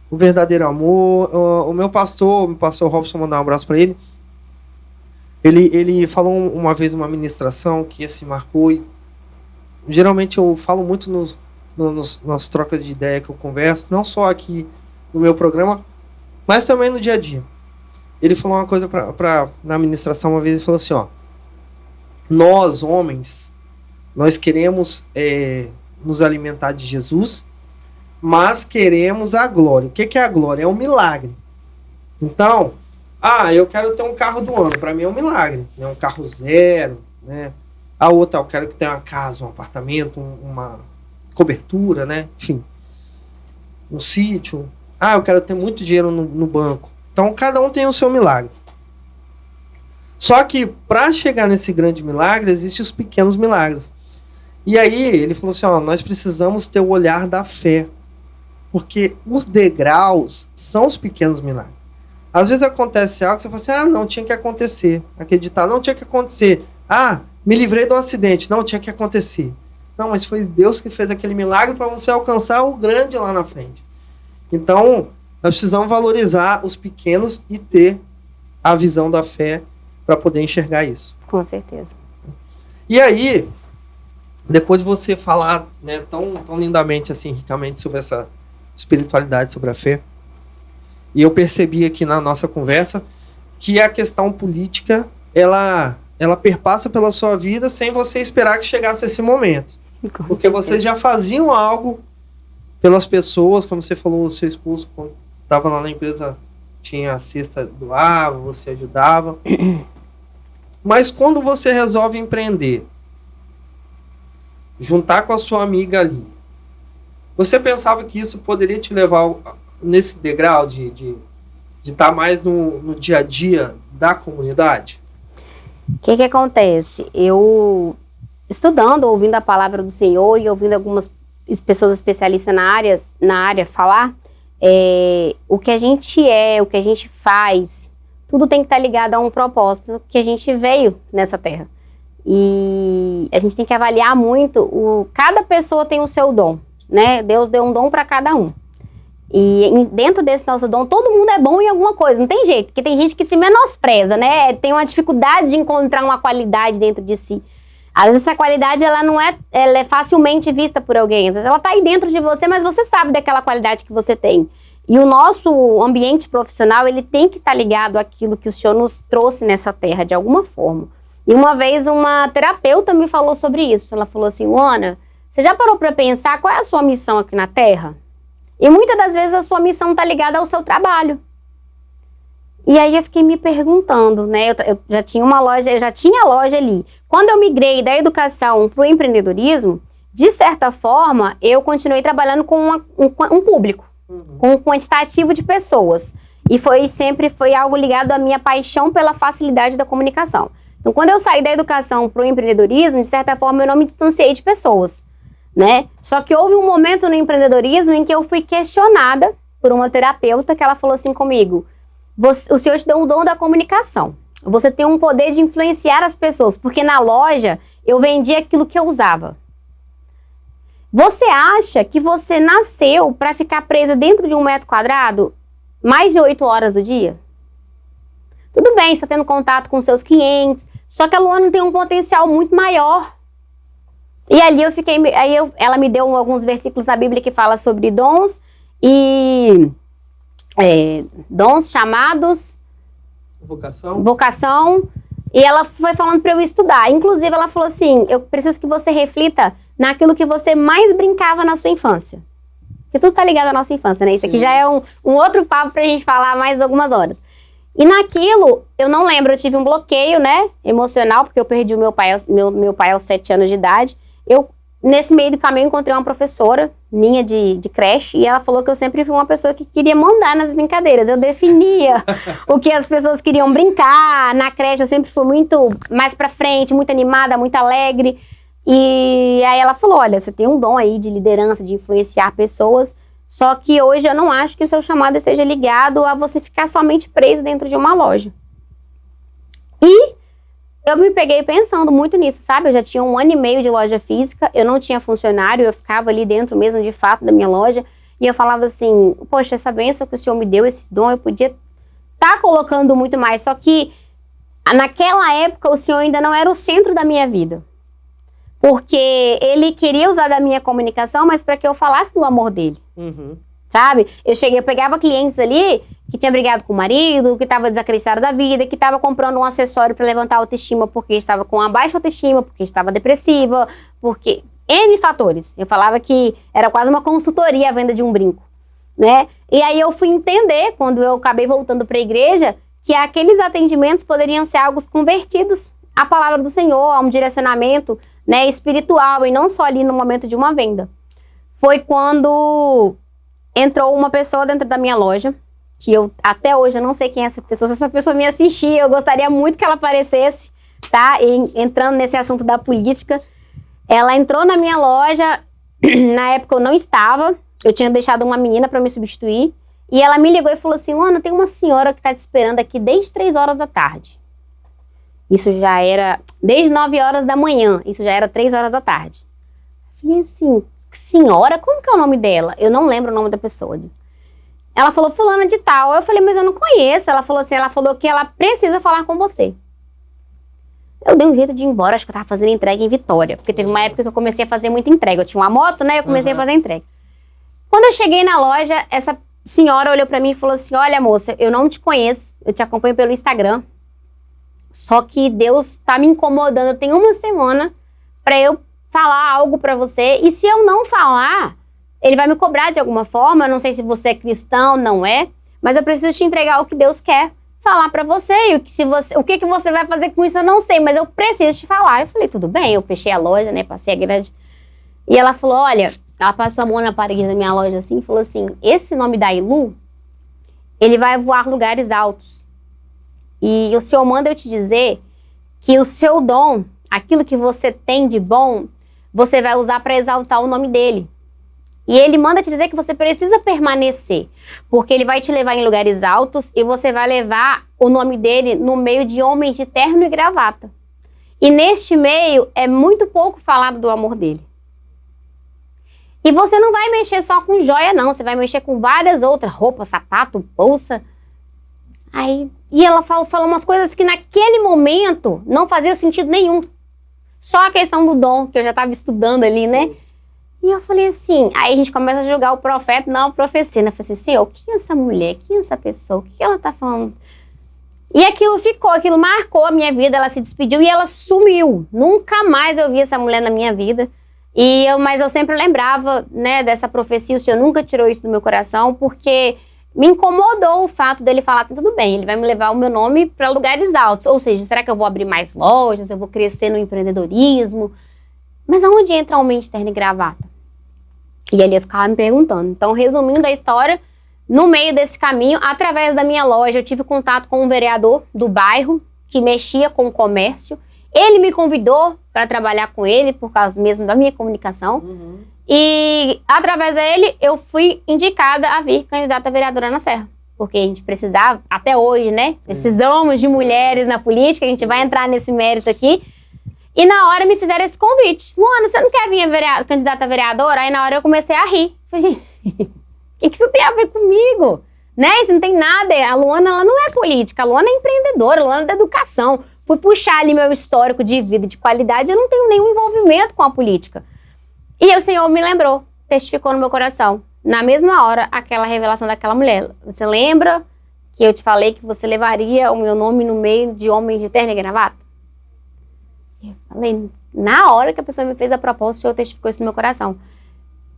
o verdadeiro amor. O meu pastor Robson, mandar um abraço para ele. Ele falou uma vez uma ministração que assim marcou, e geralmente eu falo muito nas trocas de ideia que eu converso, não só aqui no meu programa, mas também no dia a dia. Ele falou uma coisa na ministração uma vez, ele falou assim, nós homens, nós queremos nos alimentar de Jesus, mas queremos a glória. O que é a glória? É um milagre. Então, eu quero ter um carro do ano, para mim é um milagre, né? Um carro zero, né? A outra, eu quero que tenha uma casa, um apartamento, uma cobertura, né? Enfim, um sítio. Eu quero ter muito dinheiro no banco. Então, cada um tem o seu milagre. Só que, para chegar nesse grande milagre, existem os pequenos milagres. E aí, ele falou assim, nós precisamos ter o olhar da fé. Porque os degraus são os pequenos milagres. Às vezes acontece algo que você fala assim, não, tinha que acontecer. Acreditar, não tinha que acontecer. Me livrei de um acidente, não tinha que acontecer. Não, mas foi Deus que fez aquele milagre para você alcançar o grande lá na frente. Então, nós precisamos valorizar os pequenos e ter a visão da fé para poder enxergar isso. Com certeza. E aí, depois de você falar, né, tão lindamente, assim, ricamente sobre essa espiritualidade, sobre a fé, e eu percebi aqui na nossa conversa que a questão política, ela perpassa pela sua vida sem você esperar que chegasse esse momento. Porque vocês já faziam algo pelas pessoas, como você falou, o seu esposo, quando estava lá na empresa, tinha a cesta, doava, você ajudava. Mas quando você resolve empreender, juntar com a sua amiga ali, você pensava que isso poderia te levar nesse degrau de estar mais no dia a dia da comunidade? O que acontece? Eu, estudando, ouvindo a palavra do Senhor e ouvindo algumas pessoas especialistas na área falar, o que a gente o que a gente faz, tudo tem que estar ligado a um propósito que a gente veio nessa terra. E a gente tem que avaliar muito, cada pessoa tem o seu dom, né? Deus deu um dom para cada um. E dentro desse nosso dom, todo mundo é bom em alguma coisa, não tem jeito, porque tem gente que se menospreza, né? Tem uma dificuldade de encontrar uma qualidade dentro de si. Às vezes essa qualidade, ela é facilmente vista por alguém, às vezes ela tá aí dentro de você, mas você sabe daquela qualidade que você tem. E o nosso ambiente profissional, ele tem que estar ligado àquilo que o Senhor nos trouxe nessa terra, de alguma forma. E uma vez uma terapeuta me falou sobre isso, ela falou assim, Luana, você já parou para pensar qual é a sua missão aqui na terra? E muitas das vezes a sua missão está ligada ao seu trabalho. E aí eu fiquei me perguntando, né? Eu já tinha uma loja, eu já tinha loja ali. Quando eu migrei da educação para o empreendedorismo, de certa forma, eu continuei trabalhando com um público, com um quantitativo de pessoas. E sempre foi algo ligado à minha paixão pela facilidade da comunicação. Então, quando eu saí da educação para o empreendedorismo, de certa forma, eu não me distanciei de pessoas, né? Só que houve um momento no empreendedorismo em que eu fui questionada por uma terapeuta que ela falou assim comigo, o Senhor te deu um dom da comunicação, você tem um poder de influenciar as pessoas, porque na loja eu vendia aquilo que eu usava. Você acha que você nasceu para ficar presa dentro de 1 metro quadrado mais de 8 horas do dia? Tudo bem, você está tendo contato com seus clientes, só que a Luana tem um potencial muito maior. E ali ela me deu alguns versículos da Bíblia que fala sobre dons e dons, chamados, vocação, e ela foi falando para eu estudar. Inclusive ela falou assim, eu preciso que você reflita naquilo que você mais brincava na sua infância. Porque tudo tá ligado à nossa infância, né? Isso aqui já é um outro papo pra gente falar mais algumas horas. E naquilo, eu não lembro, eu tive um bloqueio, né, emocional, porque eu perdi o meu pai aos 7 anos de idade. Nesse meio do caminho, encontrei uma professora minha de creche, e ela falou que eu sempre fui uma pessoa que queria mandar nas brincadeiras. Eu definia o que as pessoas queriam brincar. Na creche, eu sempre fui muito mais pra frente, muito animada, muito alegre. E aí ela falou, olha, você tem um dom aí de liderança, de influenciar pessoas, só que hoje eu não acho que o seu chamado esteja ligado a você ficar somente preso dentro de uma loja. E eu me peguei pensando muito nisso, sabe? Eu já tinha 1 ano e meio de loja física, eu não tinha funcionário, eu ficava ali dentro mesmo de fato da minha loja, e eu falava assim, poxa, essa bênção que o Senhor me deu, esse dom, eu podia estar colocando muito mais, só que naquela época o Senhor ainda não era o centro da minha vida. Porque ele queria usar da minha comunicação, mas para que eu falasse do amor dele. Sabe? Eu pegava clientes ali que tinha brigado com o marido, que estava desacreditado da vida, que estava comprando um acessório para levantar a autoestima porque estava com uma baixa autoestima, porque estava depressiva, porque N fatores. Eu falava que era quase uma consultoria a venda de um brinco, né? E aí eu fui entender, quando eu acabei voltando para a igreja, que aqueles atendimentos poderiam ser algo convertidos à palavra do Senhor, a um direcionamento, né, espiritual, e não só ali no momento de uma venda. Foi quando entrou uma pessoa dentro da minha loja, que até hoje eu não sei quem é essa pessoa, se essa pessoa me assistir, eu gostaria muito que ela aparecesse, tá? Entrando nesse assunto da política. Ela entrou na minha loja, na época eu não estava, eu tinha deixado uma menina para me substituir, E ela me ligou e falou assim, Luana, tem uma senhora que tá te esperando aqui desde 3 horas da tarde. Isso já era, desde 9 horas da manhã, isso já era 3 horas da tarde. Eu falei assim, senhora, como que é o nome dela? Eu não lembro o nome da pessoa. Ela falou, fulana de tal. Eu falei, mas eu não conheço. Ela falou assim, ela falou que ela precisa falar com você. Eu dei um jeito de ir embora, acho que eu tava fazendo entrega em Vitória. Porque teve uma época que eu comecei a fazer muita entrega. Eu tinha uma moto, né? Eu comecei a fazer entrega. Quando eu cheguei na loja, essa senhora olhou pra mim e falou assim, olha moça, eu não te conheço, eu te acompanho pelo Instagram. Só que Deus tá me incomodando, tem uma semana pra eu falar algo pra você. E se eu não falar, ele vai me cobrar de alguma forma. Eu não sei se você é cristão, não é. Mas eu preciso te entregar o que Deus quer falar pra você. E o que você vai fazer com isso, eu não sei. Mas eu preciso te falar. Eu falei, tudo bem. Eu fechei a loja, né? Passei a grade. E ela falou, olha... Ela passou a mão na parede da minha loja assim e falou assim, esse nome da Ilu, ele vai voar lugares altos. E o Senhor manda eu te dizer que o seu dom, aquilo que você tem de bom, você vai usar para exaltar o nome dele. E ele manda te dizer que você precisa permanecer, porque ele vai te levar em lugares altos e você vai levar o nome dele no meio de homens de terno e gravata. E neste meio é muito pouco falado do amor dele. E você não vai mexer só com joia, não. Você vai mexer com várias outras. Roupa, sapato, bolsa. E ela falou umas coisas que naquele momento não fazia sentido nenhum. Só a questão do dom, que eu já estava estudando ali, né? E eu falei assim... Aí a gente começa a julgar o profeta, não a profecia. Né? Eu falei assim, Senhor, quem é essa mulher? Quem é essa pessoa? O que ela tá falando? E aquilo marcou a minha vida. Ela se despediu e ela sumiu. Nunca mais eu vi essa mulher na minha vida. Mas eu sempre lembrava, né, dessa profecia, o Senhor nunca tirou isso do meu coração, porque me incomodou o fato dele falar, tudo bem, ele vai me levar o meu nome para lugares altos, ou seja, será que eu vou abrir mais lojas, eu vou crescer no empreendedorismo? Mas aonde entra homem de terno e gravata? E ele ia ficar me perguntando. Então, resumindo a história, no meio desse caminho, através da minha loja, eu tive contato com um vereador do bairro, que mexia com o comércio. Ele me convidou para trabalhar com ele, por causa mesmo da minha comunicação. E, através dele, eu fui indicada a vir candidata a vereadora na Serra. Porque a gente precisava, até hoje, né? Precisamos de mulheres na política, a gente vai entrar nesse mérito aqui. E na hora me fizeram esse convite. Luana, você não quer vir candidata a vereadora? Aí na hora eu comecei a rir. Falei, gente, o que isso tem a ver comigo? Né? Isso não tem nada. A Luana, ela não é política. A Luana é empreendedora, a Luana é da educação. Fui puxar ali meu histórico de vida, de qualidade, eu não tenho nenhum envolvimento com a política. E o Senhor me lembrou, testificou no meu coração. Na mesma hora, aquela revelação daquela mulher. Você lembra que eu te falei que você levaria o meu nome no meio de homens de terno e gravata? Eu falei, na hora que a pessoa me fez a proposta, o Senhor testificou isso no meu coração.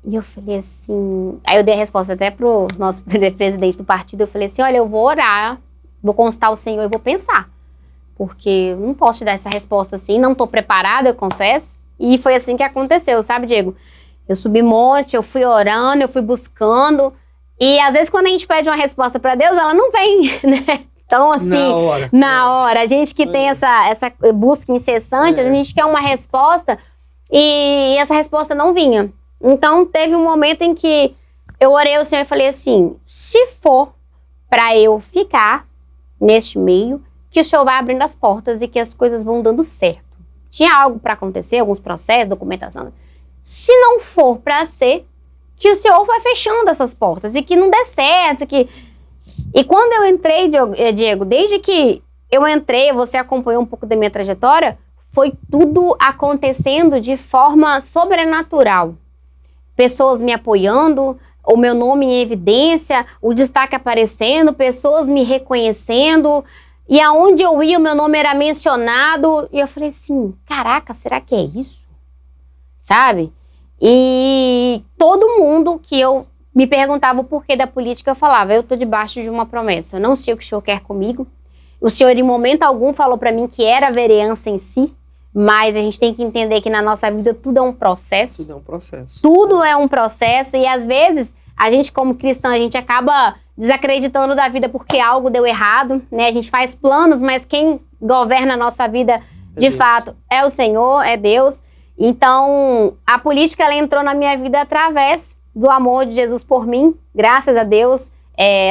E eu falei assim... Aí eu dei a resposta até pro nosso presidente do partido, eu falei assim, olha, eu vou orar, vou consultar o Senhor e vou pensar. Porque eu não posso te dar essa resposta assim, não tô preparada, eu confesso. E foi assim que aconteceu, sabe, Diego? Eu subi monte, eu fui orando, eu fui buscando. E às vezes quando a gente pede uma resposta pra Deus, ela não vem, né? Então assim, na hora. A gente que tem essa busca incessante, a gente quer uma resposta e essa resposta não vinha. Então teve um momento em que eu orei ao Senhor e falei assim, se for pra eu ficar neste meio, que o Senhor vai abrindo as portas e que as coisas vão dando certo. Tinha algo para acontecer, alguns processos, documentação. Se não for para ser, que o Senhor vai fechando essas portas e que não dê certo. E quando eu entrei, Diego, desde que eu entrei, você acompanhou um pouco da minha trajetória, foi tudo acontecendo de forma sobrenatural. Pessoas me apoiando, o meu nome em evidência, o destaque aparecendo, pessoas me reconhecendo. E aonde eu ia, o meu nome era mencionado. E eu falei assim, caraca, será que é isso? Sabe? E todo mundo que eu me perguntava o porquê da política, eu falava, eu tô debaixo de uma promessa. Eu não sei o que o Senhor quer comigo. O Senhor, em momento algum, falou para mim que era a vereança em si. Mas a gente tem que entender que na nossa vida tudo é um processo. Tudo é um processo. Tudo é um processo. E às vezes, a gente como cristão, a gente acaba desacreditando da vida porque algo deu errado, né? A gente faz planos, mas quem governa a nossa vida, de fato, é o Senhor, é Deus. Então, a política, ela entrou na minha vida através do amor de Jesus por mim, graças a Deus.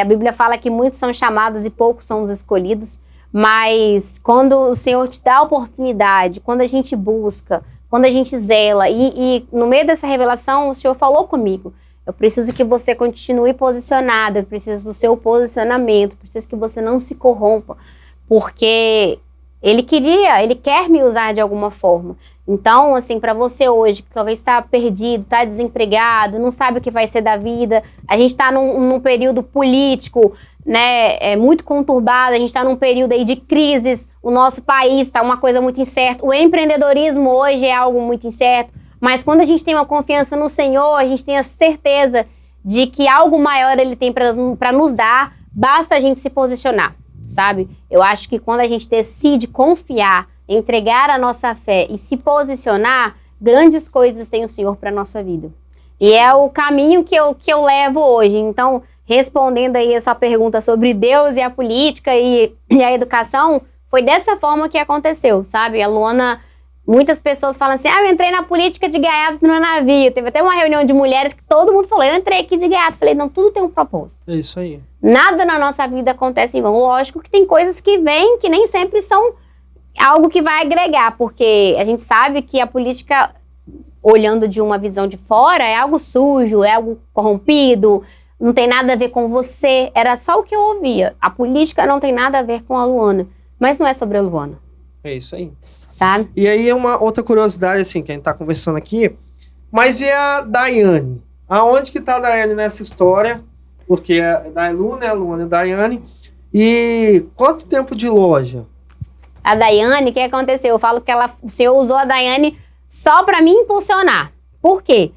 A Bíblia fala que muitos são chamados e poucos são os escolhidos, mas quando o Senhor te dá a oportunidade, quando a gente busca, quando a gente zela, e no meio dessa revelação o Senhor falou comigo, eu preciso que você continue posicionado, eu preciso do seu posicionamento, preciso que você não se corrompa, porque Ele quer me usar de alguma forma. Então, assim, para você hoje, que talvez está perdido, está desempregado, não sabe o que vai ser da vida, a gente está num período político, né, muito conturbado, a gente está num período aí de crises, o nosso país está uma coisa muito incerta, o empreendedorismo hoje é algo muito incerto, mas quando a gente tem uma confiança no Senhor, a gente tem a certeza de que algo maior Ele tem para nos dar, basta a gente se posicionar. Sabe? Eu acho que quando a gente decide confiar, entregar a nossa fé e se posicionar, grandes coisas tem o Senhor para a nossa vida. E é o caminho que eu levo hoje. Então, respondendo aí a sua pergunta sobre Deus e a política e a educação, foi dessa forma que aconteceu, sabe? A Luana, muitas pessoas falam assim, eu entrei na política de gaiato no navio. Teve até uma reunião de mulheres que todo mundo falou, eu entrei aqui de gaiato. Falei, não, tudo tem um propósito. É isso aí. Nada na nossa vida acontece em vão. Lógico que tem coisas que vêm que nem sempre são algo que vai agregar, porque a gente sabe que a política, olhando de uma visão de fora, é algo sujo, é algo corrompido, não tem nada a ver com você. Era só o que eu ouvia. A política não tem nada a ver com a Luana, mas não é sobre a Luana. É isso aí. Sabe? E aí é uma outra curiosidade, assim, que a gente tá conversando aqui, mas e a Daiane? Aonde que tá a Daiane nessa história? Porque é Dailu, né? A Luana e a Daiane. E quanto tempo de loja? A Daiane, o que aconteceu? Eu falo que o Senhor usou a Daiane só para me impulsionar. Por quê?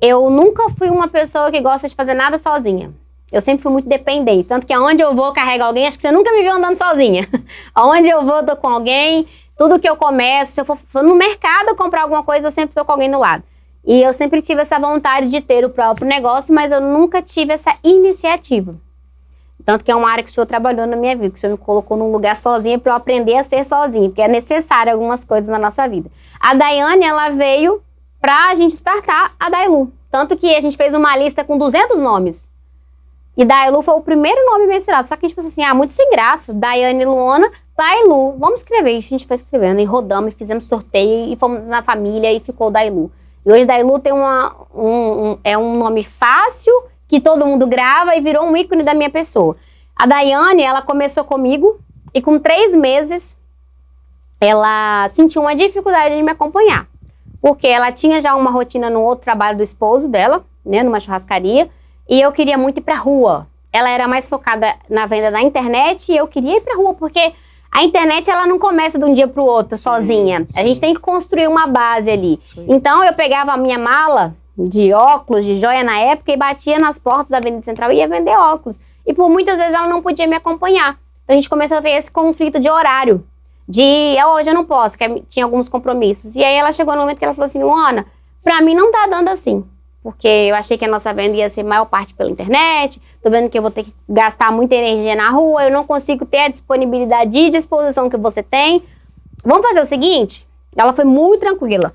Eu nunca fui uma pessoa que gosta de fazer nada sozinha. Eu sempre fui muito dependente. Tanto que aonde eu vou carrego alguém, acho que você nunca me viu andando sozinha. Aonde eu vou, eu tô com alguém. Tudo que eu começo, se eu for no mercado comprar alguma coisa, eu sempre tô com alguém do lado. E eu sempre tive essa vontade de ter o próprio negócio, mas eu nunca tive essa iniciativa. Tanto que é uma área que o Senhor trabalhou na minha vida, que o Senhor me colocou num lugar sozinha para eu aprender a ser sozinha, porque é necessário algumas coisas na nossa vida. A Daiane, ela veio pra gente startar a Dailu. Tanto que a gente fez uma lista com 200 nomes. E Dailu foi o primeiro nome mencionado. Só que a gente pensou assim, muito sem graça. Daiane, Luana, Dailu. Vamos escrever. E a gente foi escrevendo e rodamos, e fizemos sorteio, e fomos na família, e ficou Dailu. E hoje Dailu tem é um nome fácil, que todo mundo grava, e virou um ícone da minha pessoa. A Daiane, ela começou comigo, e com 3 meses, ela sentiu uma dificuldade de me acompanhar. Porque ela tinha já uma rotina no outro trabalho do esposo dela, né, numa churrascaria, e eu queria muito ir pra rua. Ela era mais focada na venda da internet, e eu queria ir pra rua, porque a internet, ela não começa de um dia pro outro, sozinha. Sim. A gente tem que construir uma base ali. Sim. Então, eu pegava a minha mala de óculos, de joia na época, e batia nas portas da Avenida Central e ia vender óculos. E por muitas vezes ela não podia me acompanhar. Então, a gente começou a ter esse conflito de horário. Hoje eu não posso, que tinha alguns compromissos. E aí, ela chegou no momento que ela falou assim, Luana, pra mim não tá dando assim. Porque eu achei que a nossa venda ia ser maior parte pela internet, tô vendo que eu vou ter que gastar muita energia na rua, eu não consigo ter a disponibilidade e disposição que você tem. Vamos fazer o seguinte? Ela foi muito tranquila.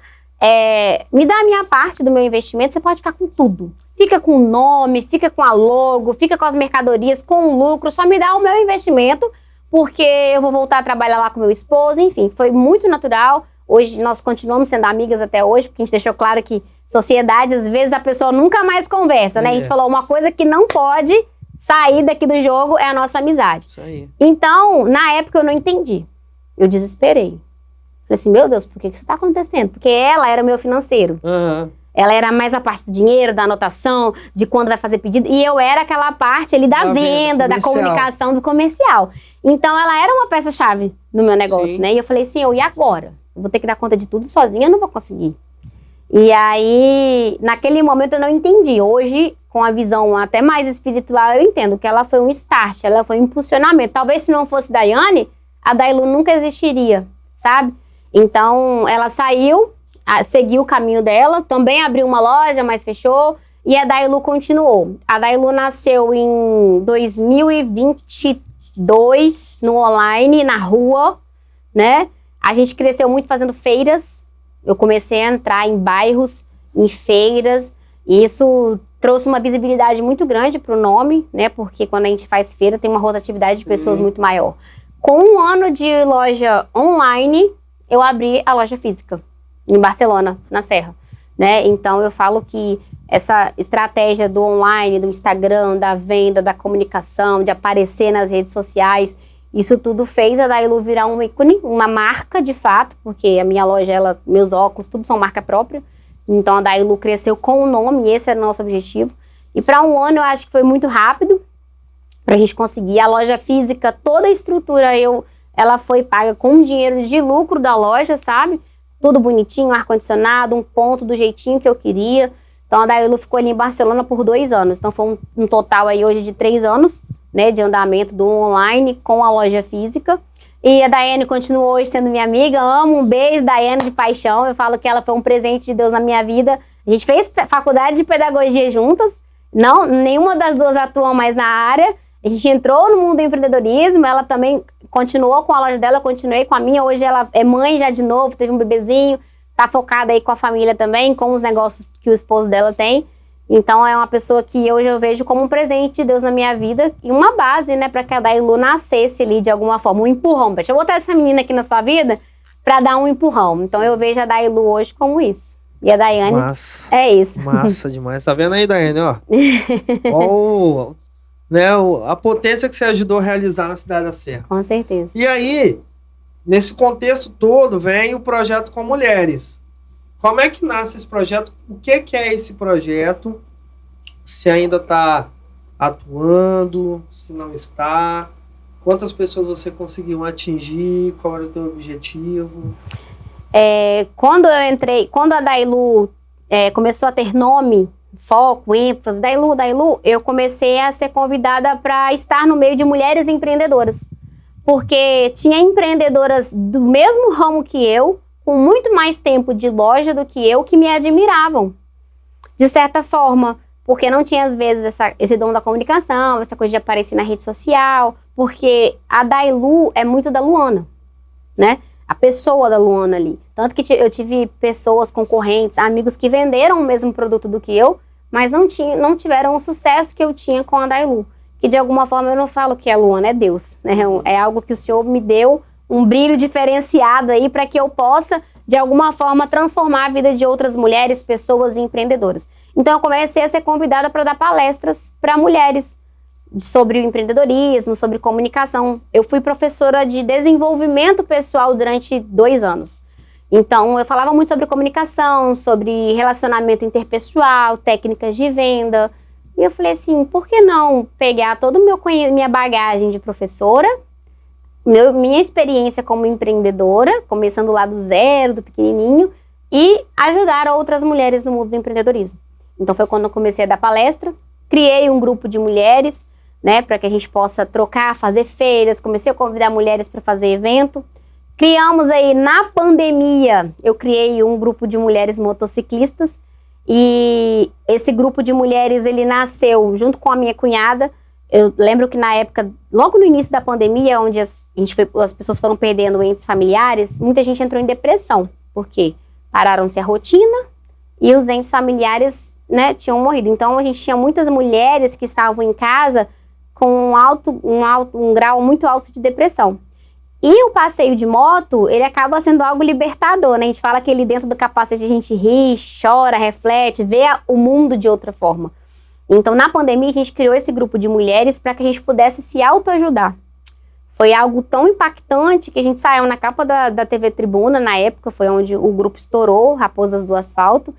Me dá a minha parte do meu investimento, você pode ficar com tudo. Fica com o nome, fica com a logo, fica com as mercadorias, com o lucro, só me dá o meu investimento, porque eu vou voltar a trabalhar lá com meu esposo, enfim, foi muito natural. Hoje nós continuamos sendo amigas até hoje, porque a gente deixou claro que sociedade, às vezes, a pessoa nunca mais conversa, né? A gente falou uma coisa que não pode sair daqui do jogo, é a nossa amizade. Isso aí. Então, na época, eu não entendi. Eu desesperei. Falei assim, meu Deus, por que isso tá acontecendo? Porque ela era meu financeiro. Uhum. Ela era mais a parte do dinheiro, da anotação, de quando vai fazer pedido. E eu era aquela parte ali da venda, da comunicação, do comercial. Então, ela era uma peça-chave no meu negócio, Sim. né? E eu falei assim, e agora? Eu vou ter que dar conta de tudo sozinha, eu não vou conseguir. E aí, naquele momento eu não entendi. Hoje, com a visão até mais espiritual, eu entendo que ela foi um start, ela foi um impulsionamento. Talvez se não fosse Daiane, a Dailu nunca existiria, sabe? Então, ela saiu, seguiu o caminho dela, também abriu uma loja, mas fechou, e a Dailu continuou. A Dailu nasceu em 2022, no online, na rua, né? A gente cresceu muito fazendo feiras. Eu comecei a entrar em bairros, em feiras, e isso trouxe uma visibilidade muito grande para o nome, né? Porque quando a gente faz feira, tem uma rotatividade de pessoas muito maior. Com 1 ano de loja online, eu abri a loja física em Barcelona, na Serra, né? Então, eu falo que essa estratégia do online, do Instagram, da venda, da comunicação, de aparecer nas redes sociais, isso tudo fez a Dailu virar um ícone, uma marca de fato, porque a minha loja, meus óculos, tudo são marca própria. Então, a Dailu cresceu com o nome e esse era o nosso objetivo. E para 1 ano, eu acho que foi muito rápido para a gente conseguir. A loja física, toda a estrutura, ela foi paga com dinheiro de lucro da loja, sabe? Tudo bonitinho, ar-condicionado, um ponto do jeitinho que eu queria. Então, a Dailu ficou ali em Barcelona por 2 anos. Então, foi um total aí hoje de 3 anos, né, de andamento do online com a loja física. E a Daiane continuou hoje sendo minha amiga. Amo, um beijo, Daiane, de paixão. Eu falo que ela foi um presente de Deus na minha vida. A gente fez faculdade de pedagogia juntas. Não, nenhuma das duas atuam mais na área. A gente entrou no mundo do empreendedorismo. Ela também continuou com a loja dela, eu continuei com a minha. Hoje ela é mãe já de novo, teve um bebezinho. Tá focada aí com a família também, com os negócios que o esposo dela tem. Então, é uma pessoa que hoje eu vejo como um presente de Deus na minha vida e uma base, né, para que a Dailu nascesse ali de alguma forma, um empurrão. Deixa eu botar essa menina aqui na sua vida para dar um empurrão. Então, eu vejo a Dailu hoje como isso. E a Daiane é isso. Massa demais. Tá vendo aí, Daiane, ó? Ó né, a potência que você ajudou a realizar na Cidade da Serra. Com certeza. E aí, nesse contexto todo, vem o projeto Com Mulheres. Como é que nasce esse projeto? O que é esse projeto? Se ainda está atuando, se não está? Quantas pessoas você conseguiu atingir? Qual era o seu objetivo? Quando a Dailu começou a ter nome, foco, ênfase, Dailu, eu comecei a ser convidada para estar no meio de mulheres empreendedoras. Porque tinha empreendedoras do mesmo ramo que eu, com muito mais tempo de loja do que eu, que me admiravam, de certa forma, porque não tinha, às vezes, esse dom da comunicação, essa coisa de aparecer na rede social, porque a Dailu é muito da Luana, né? A pessoa da Luana ali. Tanto que eu tive pessoas, concorrentes, amigos que venderam o mesmo produto do que eu, mas não tiveram o sucesso que eu tinha com a Dailu. Que, de alguma forma, eu não falo que a Luana é Deus, né? É algo que o Senhor me deu, um brilho diferenciado aí para que eu possa, de alguma forma, transformar a vida de outras mulheres, pessoas e empreendedoras. Então, eu comecei a ser convidada para dar palestras para mulheres sobre o empreendedorismo, sobre comunicação. Eu fui professora de desenvolvimento pessoal durante 2 anos. Então, eu falava muito sobre comunicação, sobre relacionamento interpessoal, técnicas de venda. E eu falei assim, por que não pegar toda minha bagagem de professora, minha experiência como empreendedora, começando lá do zero, do pequenininho, e ajudar outras mulheres no mundo do empreendedorismo. Então foi quando eu comecei a dar palestra, criei um grupo de mulheres, né, para que a gente possa trocar, fazer feiras, comecei a convidar mulheres para fazer evento. Criamos aí, na pandemia, eu criei um grupo de mulheres motociclistas, e esse grupo de mulheres, ele nasceu junto com a minha cunhada. Eu lembro que na época, logo no início da pandemia, onde as pessoas foram perdendo entes familiares, muita gente entrou em depressão. Por quê? Pararam-se a rotina e os entes familiares, né, tinham morrido. Então, a gente tinha muitas mulheres que estavam em casa com um grau muito alto de depressão. E o passeio de moto, ele acaba sendo algo libertador, né? A gente fala que ali dentro do capacete a gente ri, chora, reflete, vê o mundo de outra forma. Então, na pandemia, a gente criou esse grupo de mulheres para que a gente pudesse se autoajudar. Foi algo tão impactante que a gente saiu na capa da TV Tribuna, na época, foi onde o grupo estourou, Raposas do Asfalto,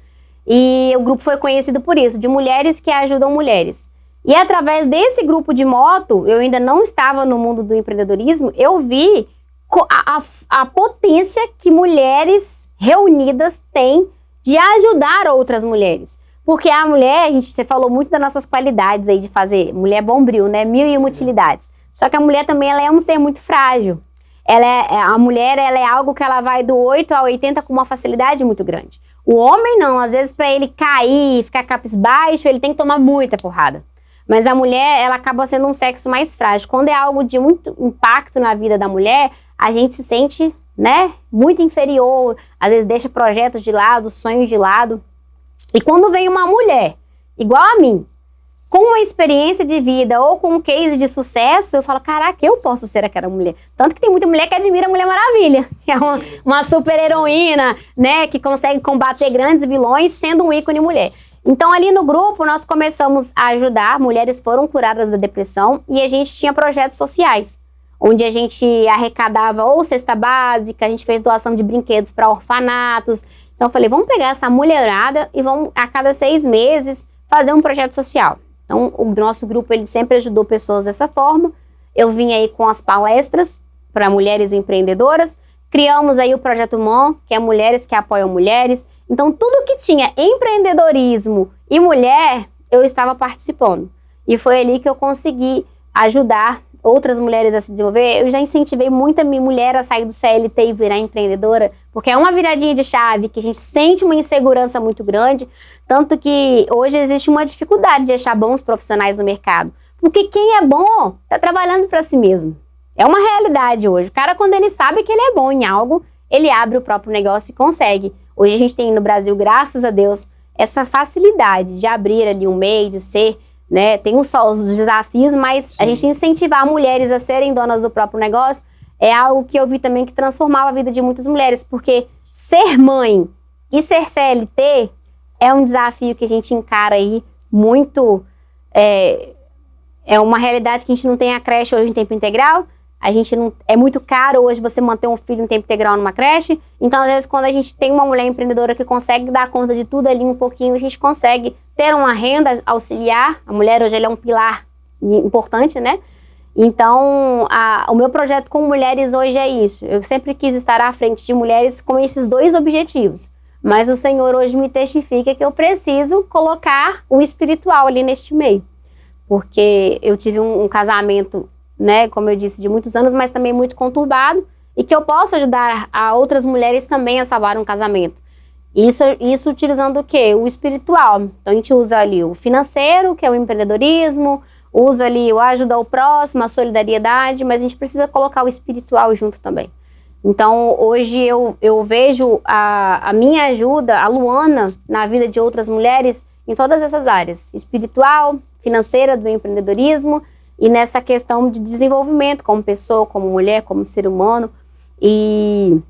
e o grupo foi conhecido por isso, de mulheres que ajudam mulheres. E através desse grupo de moto, eu ainda não estava no mundo do empreendedorismo, eu vi a potência que mulheres reunidas têm de ajudar outras mulheres. Porque a mulher, você falou muito das nossas qualidades aí de fazer, mulher bombril, né? 1001 utilidades. Só que a mulher também, ela é um ser muito frágil. A mulher, ela é algo que ela vai do 8 a 80 com uma facilidade muito grande. O homem não, às vezes para ele cair, ficar cabisbaixo, ele tem que tomar muita porrada. Mas a mulher, ela acaba sendo um sexo mais frágil. Quando é algo de muito impacto na vida da mulher, a gente se sente, né, muito inferior, às vezes deixa projetos de lado, sonhos de lado. E quando vem uma mulher igual a mim, com uma experiência de vida ou com um case de sucesso, eu falo, caraca, eu posso ser aquela mulher. Tanto que tem muita mulher que admira a Mulher Maravilha, que é uma super heroína, né, que consegue combater grandes vilões sendo um ícone mulher. Então, ali no grupo, nós começamos a ajudar, mulheres foram curadas da depressão e a gente tinha projetos sociais, onde a gente arrecadava ou cesta básica, a gente fez doação de brinquedos para orfanatos. Então, eu falei, vamos pegar essa mulherada e vamos, a cada 6 meses, fazer um projeto social. Então, o nosso grupo, ele sempre ajudou pessoas dessa forma. Eu vim aí com as palestras para mulheres empreendedoras. Criamos aí o Projeto MOM, que é Mulheres que Apoiam Mulheres. Então, tudo que tinha empreendedorismo e mulher, eu estava participando. E foi ali que eu consegui ajudar outras mulheres a se desenvolver. Eu já incentivei muita mulher a sair do CLT e virar empreendedora, porque é uma viradinha de chave que a gente sente uma insegurança muito grande, tanto que hoje existe uma dificuldade de achar bons profissionais no mercado, porque quem é bom está trabalhando para si mesmo. É uma realidade hoje. O cara, quando ele sabe que ele é bom em algo, ele abre o próprio negócio e consegue. Hoje a gente tem no Brasil, graças a Deus, essa facilidade de abrir ali um MEI, de ser, né, tem os desafios, mas sim, a gente incentivar mulheres a serem donas do próprio negócio é algo que eu vi também que transformava a vida de muitas mulheres, porque ser mãe e ser CLT é um desafio que a gente encara aí muito, é uma realidade que a gente não tem a creche hoje em tempo integral, a gente não, é muito caro hoje você manter um filho em tempo integral numa creche, então às vezes quando a gente tem uma mulher empreendedora que consegue dar conta de tudo ali um pouquinho, a gente consegue ter uma renda auxiliar. A mulher hoje ela é um pilar importante, né? Então, o meu projeto com mulheres hoje é isso. Eu sempre quis estar à frente de mulheres com esses 2 objetivos. Mas o Senhor hoje me testifica que eu preciso colocar o espiritual ali neste meio. Porque eu tive um casamento, né, como eu disse, de muitos anos, mas também muito conturbado. E que eu posso ajudar a outras mulheres também a salvar um casamento. Isso utilizando o quê? O espiritual. Então, a gente usa ali o financeiro, que é o empreendedorismo, usa ali o ajudar o próximo, a solidariedade, mas a gente precisa colocar o espiritual junto também. Então, hoje eu vejo a minha ajuda, a Luana, na vida de outras mulheres, em todas essas áreas. Espiritual, financeira, do empreendedorismo e nessa questão de desenvolvimento como pessoa, como mulher, como ser humano. E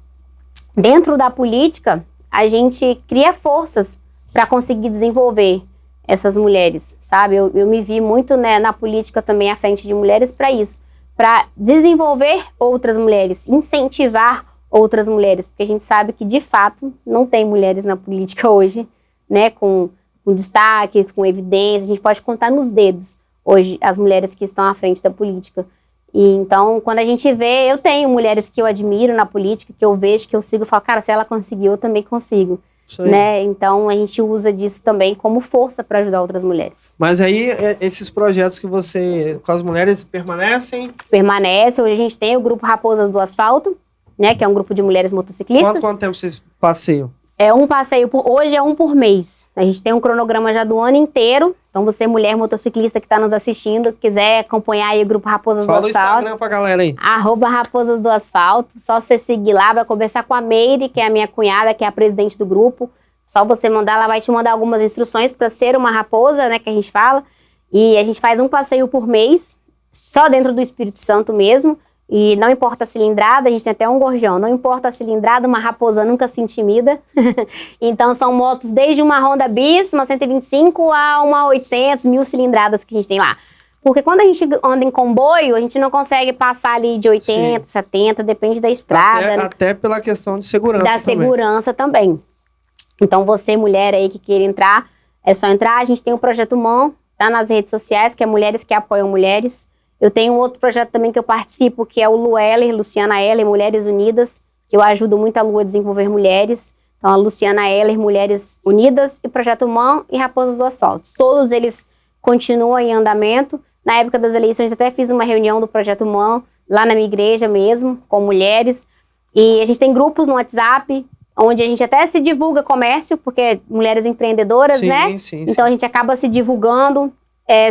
dentro da política, a gente cria forças para conseguir desenvolver essas mulheres, sabe? Eu me vi muito, né, na política também à frente de mulheres para isso, para desenvolver outras mulheres, incentivar outras mulheres, porque a gente sabe que, de fato, não tem mulheres na política hoje, né, com destaque, com evidência, a gente pode contar nos dedos hoje as mulheres que estão à frente da política. E então, quando a gente vê, eu tenho mulheres que eu admiro na política, que eu vejo, que eu sigo e falo, cara, se ela conseguiu, eu também consigo. Né? Então, a gente usa disso também como força para ajudar outras mulheres. Mas aí, esses projetos que você, com as mulheres, permanecem? Permanece. Hoje a gente tem o grupo Raposas do Asfalto, né, que é um grupo de mulheres motociclistas. Quanto tempo vocês passeiam? É um passeio, hoje é um por mês. A gente tem um cronograma já do ano inteiro. Então, você, mulher motociclista que está nos assistindo, quiser acompanhar aí o grupo Raposas do Asfalto. Fala o Instagram pra galera aí. @Raposas do Asfalto. Só você seguir lá, vai conversar com a Meire, que é a minha cunhada, que é a presidente do grupo. Só você mandar, ela vai te mandar algumas instruções para ser uma raposa, né, que a gente fala. E a gente faz um passeio por mês, só dentro do Espírito Santo mesmo. E não importa a cilindrada, a gente tem até um gorjão, não importa a cilindrada, uma raposa nunca se intimida. Então são motos desde uma Honda Bis, uma 125, a uma 800, 1000 cilindradas que a gente tem lá. Porque quando a gente anda em comboio, a gente não consegue passar ali de 80, sim, 70, depende da estrada. Até pela questão de segurança também. Segurança também. Então você, mulher aí que queira entrar, é só entrar. A gente tem o Projeto MOM, tá nas redes sociais, que é Mulheres que Apoiam Mulheres. Eu tenho um outro projeto também que eu participo, que é o Luciana Heller, Mulheres Unidas, que eu ajudo muito a Lu a desenvolver mulheres. Então, a Luciana Heller, Mulheres Unidas, e Projeto MOM e Raposas do Asfalto. Todos eles continuam em andamento. Na época das eleições, eu até fiz uma reunião do Projeto MOM, lá na minha igreja mesmo, com mulheres. E a gente tem grupos no WhatsApp, onde a gente até se divulga comércio, porque mulheres empreendedoras, sim, né? Sim, então, a gente acaba se divulgando.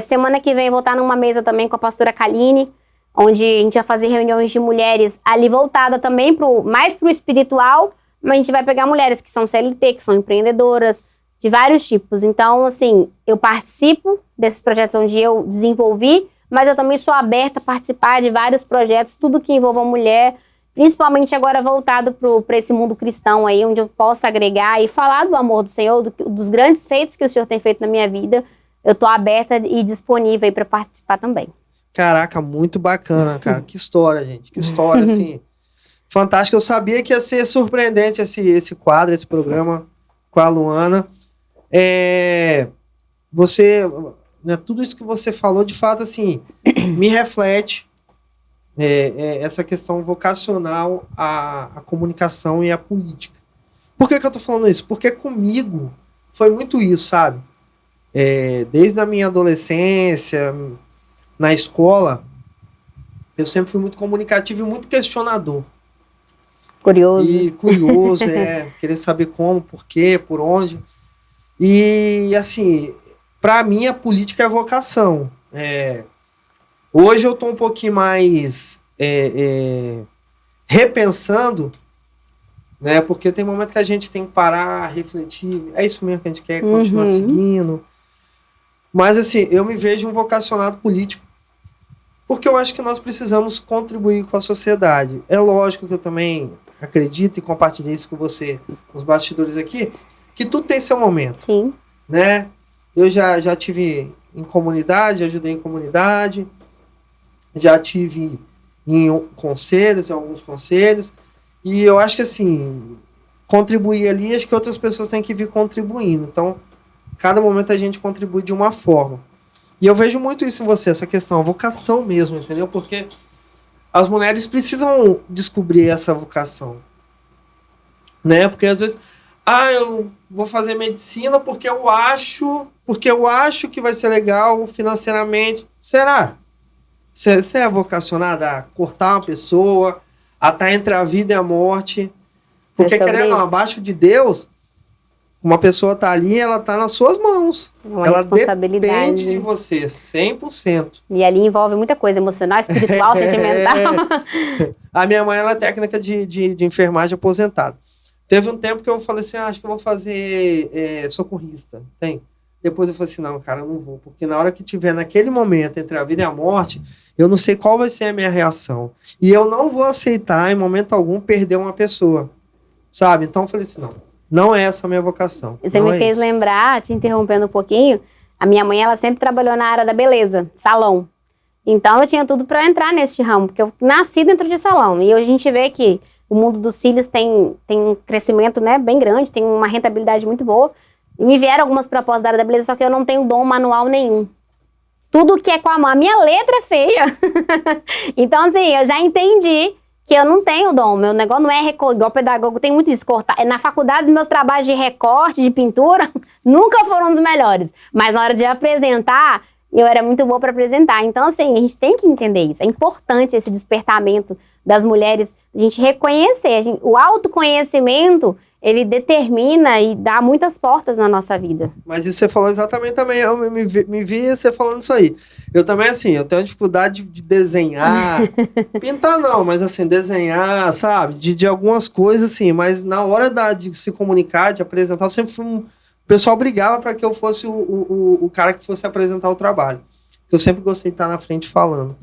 Semana que vem eu vou estar numa mesa também com a pastora Kaline, onde a gente vai fazer reuniões de mulheres ali voltada também mais pro espiritual, mas a gente vai pegar mulheres que são CLT, que são empreendedoras, de vários tipos. Então, assim, eu participo desses projetos onde eu desenvolvi, mas eu também sou aberta a participar de vários projetos, tudo que envolva mulher, principalmente agora voltado para esse mundo cristão aí, onde eu possa agregar e falar do amor do Senhor, dos grandes feitos que o Senhor tem feito na minha vida. Eu tô aberta e disponível aí para participar também. Caraca, muito bacana, cara. Que história, gente. Que história, assim, fantástica. Eu sabia que ia ser surpreendente esse quadro, esse programa com a Luana. Você, né, tudo isso que você falou, de fato, assim, me reflete essa questão vocacional à comunicação e à política. Por que eu tô falando isso? Porque comigo foi muito isso, sabe? Desde a minha adolescência, na escola, eu sempre fui muito comunicativo e muito questionador. Curioso, querer saber como, por quê, por onde. E, assim, para mim a política é vocação. Hoje eu estou um pouquinho mais repensando, né? Porque tem momento que a gente tem que parar, refletir. É isso mesmo que a gente quer, continuar seguindo. Mas, assim, eu me vejo um vocacionado político, porque eu acho que nós precisamos contribuir com a sociedade. É lógico que eu também acredito e compartilhei isso com você, nos bastidores aqui, que tudo tem seu momento. Sim. Né? Eu já tive em comunidade, ajudei em comunidade, já tive em alguns conselhos, e eu acho que, assim, contribuir ali, acho que outras pessoas têm que vir contribuindo. Então, cada momento a gente contribui de uma forma. E eu vejo muito isso em você, essa questão, a vocação mesmo, entendeu? Porque as mulheres precisam descobrir essa vocação. Né? Porque às vezes, eu vou fazer medicina porque eu acho que vai ser legal financeiramente. Será? Você é vocacionada a cortar uma pessoa, a estar entre a vida e a morte? Porque, querendo ou não, abaixo de Deus, uma pessoa está ali, ela está nas suas mãos. Ela depende de você, 100%. E ali envolve muita coisa emocional, espiritual, sentimental. A minha mãe, ela é técnica de enfermagem aposentada. Teve um tempo que eu falei assim, acho que eu vou fazer socorrista. Depois eu falei assim, não, cara, eu não vou. Porque na hora que tiver naquele momento entre a vida e a morte, eu não sei qual vai ser a minha reação. E eu não vou aceitar, em momento algum, perder uma pessoa. Sabe? Então eu falei assim, não é essa a minha vocação. Você me fez lembrar, te interrompendo um pouquinho, a minha mãe, ela sempre trabalhou na área da beleza, salão. Então eu tinha tudo para entrar nesse ramo, porque eu nasci dentro de salão. E hoje a gente vê que o mundo dos cílios tem um crescimento, né, bem grande, tem uma rentabilidade muito boa. E me vieram algumas propostas da área da beleza, só que eu não tenho dom manual nenhum. Tudo que é com a mão, a minha letra é feia. Então, assim, eu já entendi que eu não tenho dom. Meu negócio não é igual pedagogo, tem muito isso, cortar. Na faculdade, os meus trabalhos de recorte, de pintura, nunca foram os melhores. Mas na hora de apresentar, eu era muito boa para apresentar. Então, assim, a gente tem que entender isso. É importante esse despertamento das mulheres, a gente reconhecer. O autoconhecimento, ele determina e dá muitas portas na nossa vida. Mas isso você falou exatamente também. Eu me vi você falando isso aí. Eu também, assim, eu tenho dificuldade de desenhar. Pintar não, mas assim, desenhar, sabe? De algumas coisas, assim. Mas na hora de se comunicar, de apresentar, eu sempre fui o pessoal brigava para que eu fosse o cara que fosse apresentar o trabalho. Eu sempre gostei de estar na frente falando.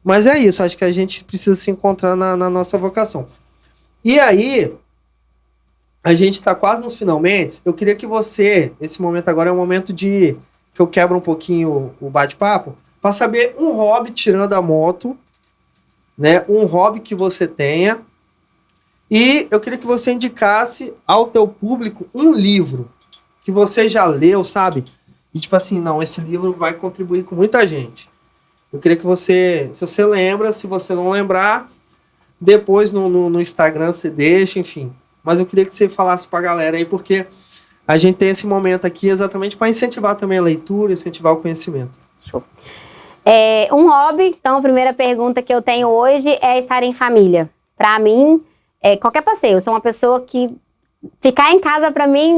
Mas é isso, acho que a gente precisa se encontrar na nossa vocação. E aí, a gente está quase nos finalmente. Eu queria que você, esse momento agora é um momento que eu quebro um pouquinho o bate-papo, para saber um hobby tirando a moto, né? Um hobby que você tenha. E eu queria que você indicasse ao teu público um livro que você já leu, sabe? E tipo assim, não, esse livro vai contribuir com muita gente. Eu queria que você, se você lembra, se você não lembrar, depois no Instagram você deixa, enfim. Mas eu queria que você falasse pra galera aí, porque a gente tem esse momento aqui exatamente para incentivar também a leitura, incentivar o conhecimento. Show. Um hobby, então a primeira pergunta que eu tenho hoje é estar em família. Para mim, qualquer passeio. Eu sou uma pessoa que ficar em casa para mim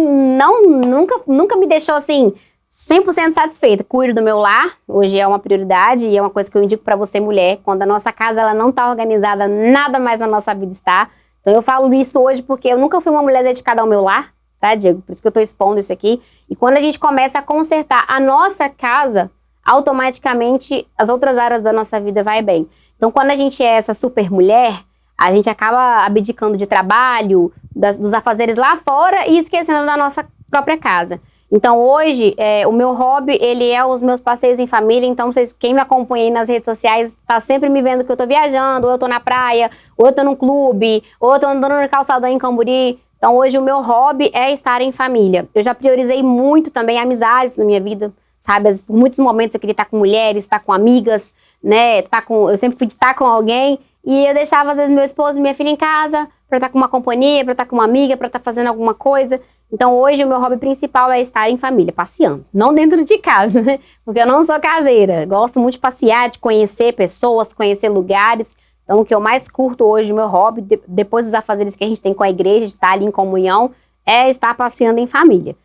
nunca me deixou assim 100% satisfeita. Cuido do meu lar, hoje é uma prioridade e é uma coisa que eu indico para você, mulher. Quando a nossa casa ela não está organizada, nada mais na nossa vida está. Então eu falo isso hoje porque eu nunca fui uma mulher dedicada ao meu lar. tá, Diego? Por isso que eu tô expondo isso aqui. E quando a gente começa a consertar a nossa casa, automaticamente as outras áreas da nossa vida vai bem. Então, quando a gente é essa super mulher, a gente acaba abdicando de trabalho, dos afazeres lá fora e esquecendo da nossa própria casa. Então, hoje, o meu hobby, ele é os meus passeios em família. Então, quem me acompanha aí nas redes sociais tá sempre me vendo que eu tô viajando, ou eu tô na praia, ou eu tô num clube, ou eu tô andando no calçadão em Camburi. Então, hoje, o meu hobby é estar em família. Eu já priorizei muito também amizades na minha vida, sabe? Por muitos momentos eu queria estar com mulheres, estar com amigas, né? Eu sempre fui de estar com alguém. E eu deixava, às vezes, meu esposo e minha filha em casa pra estar com uma companhia, pra estar com uma amiga, pra estar fazendo alguma coisa. Então, hoje, o meu hobby principal é estar em família, passeando. Não dentro de casa, né? Porque eu não sou caseira. Gosto muito de passear, de conhecer pessoas, conhecer lugares. Então, o que eu mais curto hoje, o meu hobby, depois dos afazeres que a gente tem com a igreja, de estar ali em comunhão, é estar passeando em família.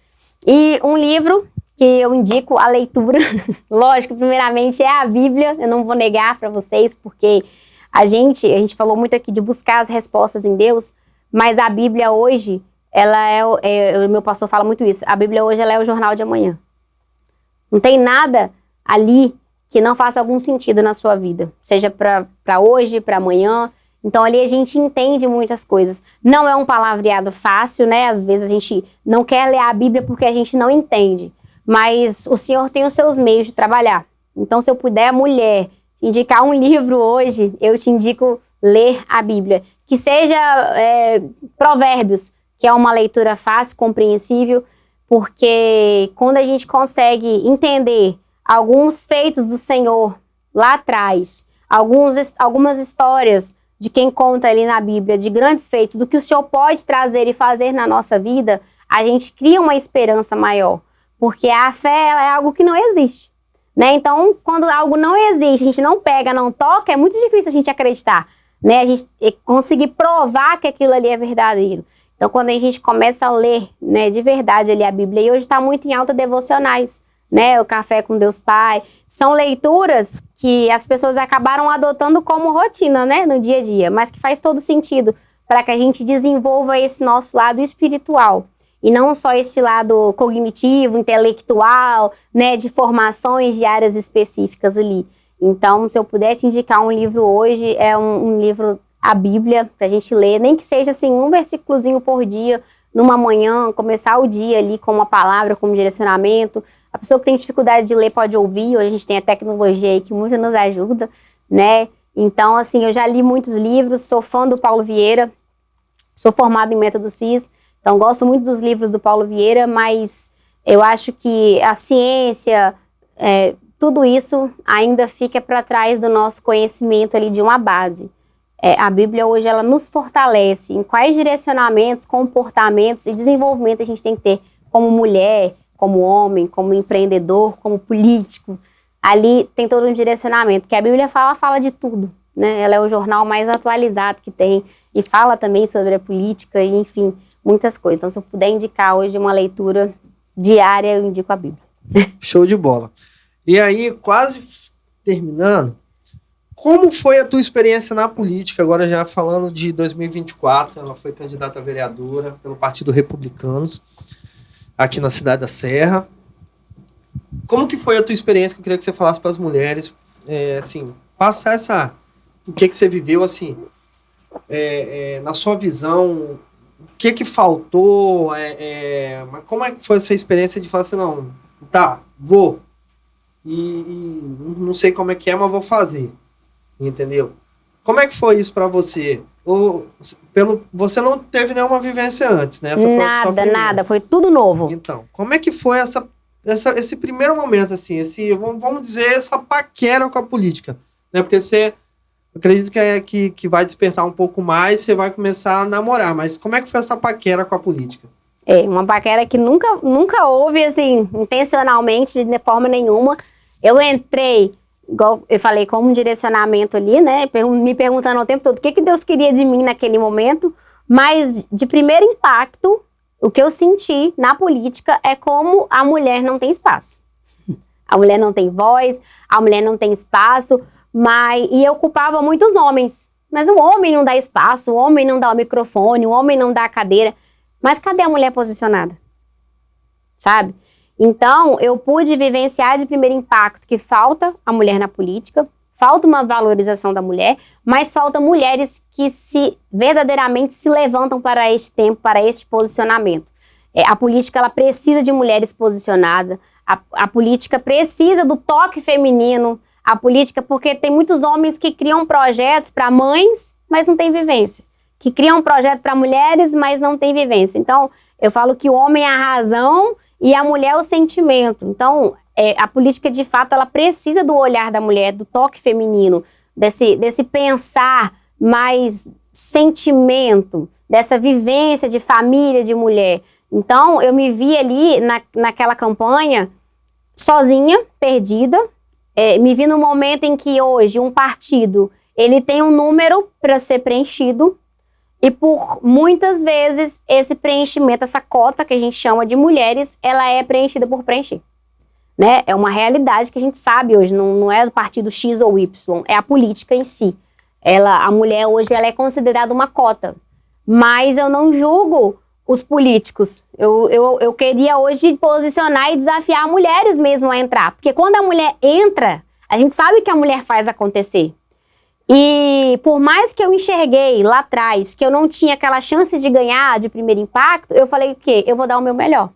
E um livro que eu indico a leitura, lógico, primeiramente, é a Bíblia. Eu não vou negar para vocês, porque a gente falou muito aqui de buscar as respostas em Deus, mas a Bíblia hoje, o meu pastor fala muito isso, a Bíblia hoje ela é o jornal de amanhã. Não tem nada ali que não faça algum sentido na sua vida, seja para hoje, para amanhã. Então ali a gente entende muitas coisas. Não é um palavreado fácil, né? Às vezes a gente não quer ler a Bíblia porque a gente não entende, mas o Senhor tem os seus meios de trabalhar. Então, se eu puder, mulher, indicar um livro hoje, eu te indico ler a Bíblia. Que seja Provérbios, que é uma leitura fácil, compreensível, porque quando a gente consegue entender alguns feitos do Senhor lá atrás, algumas histórias de quem conta ali na Bíblia, de grandes feitos, do que o Senhor pode trazer e fazer na nossa vida, a gente cria uma esperança maior. Porque a fé ela é algo que não existe. Né? Então, quando algo não existe, a gente não pega, não toca, é muito difícil a gente acreditar, né? A gente conseguir provar que aquilo ali é verdadeiro. Então, quando a gente começa a ler, né, de verdade ali a Bíblia, e hoje está muito em alta devocionais, né? O Café com Deus Pai, são leituras que as pessoas acabaram adotando como rotina, né, no dia a dia, mas que faz todo sentido para que a gente desenvolva esse nosso lado espiritual. E não só esse lado cognitivo, intelectual, né, de formações de áreas específicas ali. Então, se eu puder te indicar um livro hoje, é um livro, a Bíblia, pra gente ler, nem que seja assim, um versículozinho por dia, numa manhã, começar o dia ali com uma palavra, com um direcionamento. A pessoa que tem dificuldade de ler pode ouvir, hoje a gente tem a tecnologia aí que muito nos ajuda, né? Então, assim, eu já li muitos livros, sou fã do Paulo Vieira, sou formada em Método CIS, então, gosto muito dos livros do Paulo Vieira, mas eu acho que a ciência, tudo isso ainda fica para trás do nosso conhecimento ali de uma base. A Bíblia hoje, ela nos fortalece em quais direcionamentos, comportamentos e desenvolvimento a gente tem que ter como mulher, como homem, como empreendedor, como político. Ali tem todo um direcionamento, que a Bíblia fala de tudo, né? Ela é o jornal mais atualizado que tem e fala também sobre a política e, enfim, muitas coisas. Então, se eu puder indicar hoje uma leitura diária, eu indico a Bíblia. Show de bola. E aí, quase terminando, como foi a tua experiência na política? Agora já falando de 2024, ela foi candidata a vereadora pelo Partido Republicanos, aqui na cidade da Serra. Como que foi a tua experiência, que eu queria que você falasse para as mulheres, assim, passar o que você viveu, assim, na sua visão, o que faltou, mas como é que foi essa experiência de falar assim, não, tá, vou, e não sei como é que é, mas vou fazer, entendeu? Como é que foi isso pra você? Você não teve nenhuma vivência antes, né? Essa foi Nada, foi tudo novo. Então, como é que foi esse primeiro momento, assim, vamos dizer, essa paquera com a política, né? Porque você... acredito que vai despertar um pouco mais, você vai começar a namorar, mas como é que foi essa paquera com a política? Uma paquera que nunca houve, assim, intencionalmente, de forma nenhuma. Eu entrei, igual eu falei, com um direcionamento ali, né, me perguntando o tempo todo o que Deus queria de mim naquele momento, mas de primeiro impacto, o que eu senti na política é como a mulher não tem espaço. A mulher não tem voz, a mulher não tem espaço, e eu culpava muitos homens. Mas o homem não dá espaço, o homem não dá o microfone, o homem não dá a cadeira. Mas cadê a mulher posicionada? Sabe? Então, eu pude vivenciar de primeiro impacto que falta a mulher na política, falta uma valorização da mulher, mas falta mulheres que verdadeiramente se levantam para este tempo, para este posicionamento. A política, ela precisa de mulheres posicionadas, a política precisa do toque feminino, a política, porque tem muitos homens que criam projetos para mães, mas não tem vivência, que criam um projeto para mulheres, mas não tem vivência. Então, eu falo que o homem é a razão e a mulher é o sentimento. Então, a política, de fato, ela precisa do olhar da mulher, do toque feminino, desse pensar mais sentimento, dessa vivência de família, de mulher. Então, eu me vi ali naquela campanha sozinha, perdida. Me vi no momento em que hoje um partido, ele tem um número para ser preenchido e por muitas vezes esse preenchimento, essa cota que a gente chama de mulheres, ela é preenchida por preencher. Né? É uma realidade que a gente sabe hoje, não é do partido X ou Y, é a política em si. A mulher hoje ela é considerada uma cota, mas eu não julgo os políticos. Eu queria hoje posicionar e desafiar mulheres mesmo a entrar, porque quando a mulher entra, a gente sabe que a mulher faz acontecer. E por mais que eu enxerguei lá atrás que eu não tinha aquela chance de ganhar de primeiro impacto, eu falei que eu vou dar o meu melhor.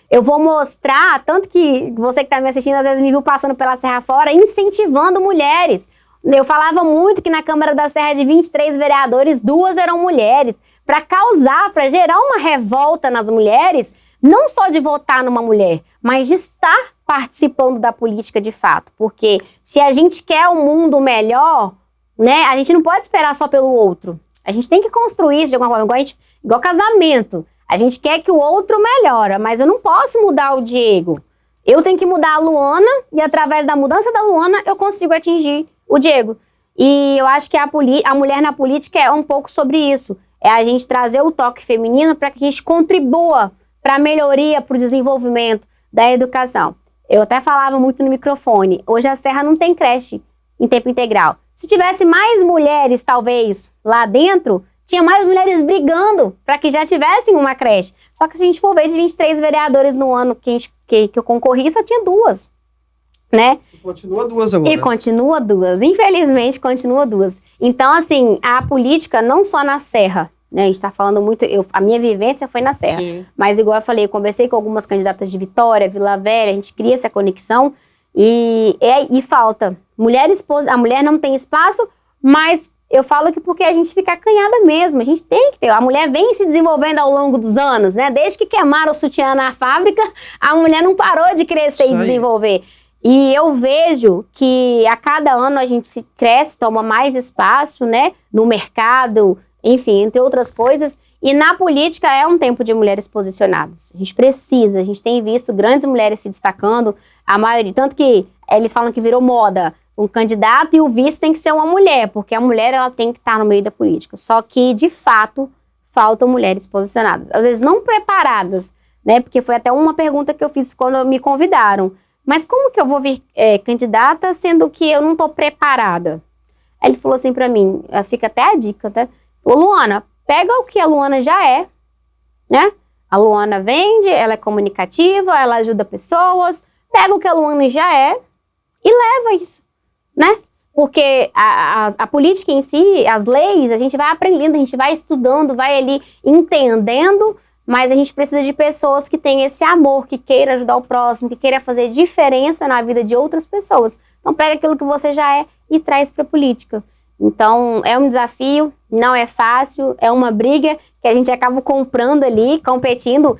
Eu vou mostrar, tanto que você que está me assistindo, às vezes me viu passando pela Serra Fora, incentivando mulheres. Eu falava muito que na Câmara da Serra, de 23 vereadores, 2 eram mulheres, para causar, para gerar uma revolta nas mulheres, não só de votar numa mulher, mas de estar participando da política de fato. Porque se a gente quer um mundo melhor, né, a gente não pode esperar só pelo outro. A gente tem que construir isso de alguma forma, igual casamento. A gente quer que o outro melhore, mas eu não posso mudar o Diego. Eu tenho que mudar a Luana e através da mudança da Luana eu consigo atingir o Diego. E eu acho que a mulher na política é um pouco sobre isso. É a gente trazer o toque feminino para que a gente contribua para a melhoria, para o desenvolvimento da educação. Eu até falava muito no microfone. Hoje a Serra não tem creche em tempo integral. Se tivesse mais mulheres, talvez, lá dentro, tinha mais mulheres brigando para que já tivessem uma creche. Só que se a gente for ver de 23 vereadores no ano que eu concorri, só tinha 2. Né? E continua 2 agora. E continua 2. Infelizmente, continua 2. Então, assim, a política, não só na Serra, né? A gente tá falando muito... a minha vivência foi na Serra. Sim. Mas, igual eu falei, eu conversei com algumas candidatas de Vitória, Vila Velha, a gente cria essa conexão e falta. A mulher não tem espaço, mas eu falo que porque a gente fica acanhada mesmo, a gente tem que ter. A mulher vem se desenvolvendo ao longo dos anos, né? Desde que queimaram o sutiã na fábrica, a mulher não parou de crescer e desenvolver. E eu vejo que a cada ano a gente se cresce, toma mais espaço, né? No mercado, enfim, entre outras coisas. E na política é um tempo de mulheres posicionadas. A gente precisa, a gente tem visto grandes mulheres se destacando, a maioria, tanto que eles falam que virou moda. Um candidato e o vice tem que ser uma mulher, porque a mulher ela tem que estar no meio da política. Só que, de fato, faltam mulheres posicionadas. Às vezes não preparadas, né? Porque foi até uma pergunta que eu fiz quando me convidaram. Mas como que eu vou vir candidata sendo que eu não estou preparada? Aí ele falou assim para mim, fica até a dica, tá? Falou, Luana, pega o que a Luana já é, né? A Luana vende, ela é comunicativa, ela ajuda pessoas. Pega o que a Luana já é e leva isso. Né? Porque a política em si, as leis, a gente vai aprendendo, a gente vai estudando, vai ali entendendo, mas a gente precisa de pessoas que tenham esse amor, que queira ajudar o próximo, que queira fazer diferença na vida de outras pessoas. Então pega aquilo que você já é e traz para a política. Então é um desafio, não é fácil, é uma briga que a gente acaba comprando ali, competindo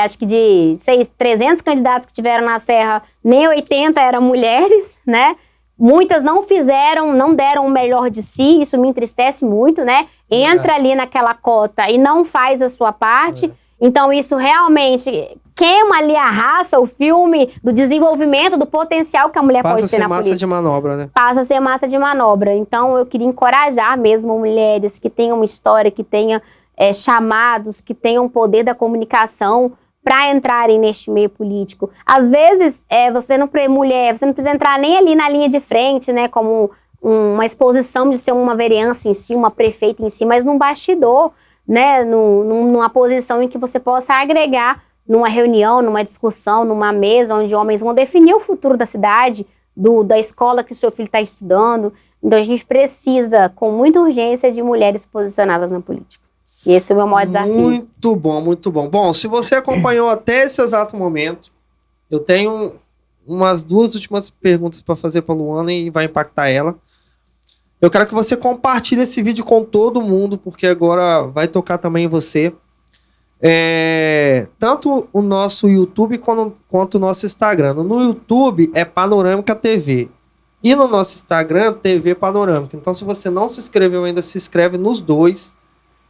acho que de 300 candidatos que tiveram na Serra, nem 80 eram mulheres, né? Muitas não fizeram, não deram o melhor de si, isso me entristece muito, né? Entra ali naquela cota e não faz a sua parte. Então isso realmente queima ali a raça, o filme do desenvolvimento, do potencial que a mulher pode ter na política. Passa a ser massa de manobra, né? Passa a ser massa de manobra. Então eu queria encorajar mesmo mulheres que tenham uma história, que tenham chamados, que tenham poder da comunicação para entrarem neste meio político. Às vezes, você não precisa entrar nem ali na linha de frente, né, como uma exposição de ser uma vereança em si, uma prefeita em si, mas num bastidor, né, numa posição em que você possa agregar numa reunião, numa discussão, numa mesa onde homens vão definir o futuro da cidade, da escola que o seu filho está estudando. Então a gente precisa, com muita urgência, de mulheres posicionadas na política. E esse foi o meu maior desafio. Muito bom, muito bom. Bom, se você acompanhou até esse exato momento, eu tenho umas 2 últimas perguntas para fazer para a Luana e vai impactar ela. Eu quero que você compartilhe esse vídeo com todo mundo, porque agora vai tocar também em você. Tanto o nosso YouTube quanto o nosso Instagram. No YouTube é Panorâmica TV. E no nosso Instagram, TV Panorâmica. Então, se você não se inscreveu ainda, se inscreve nos 2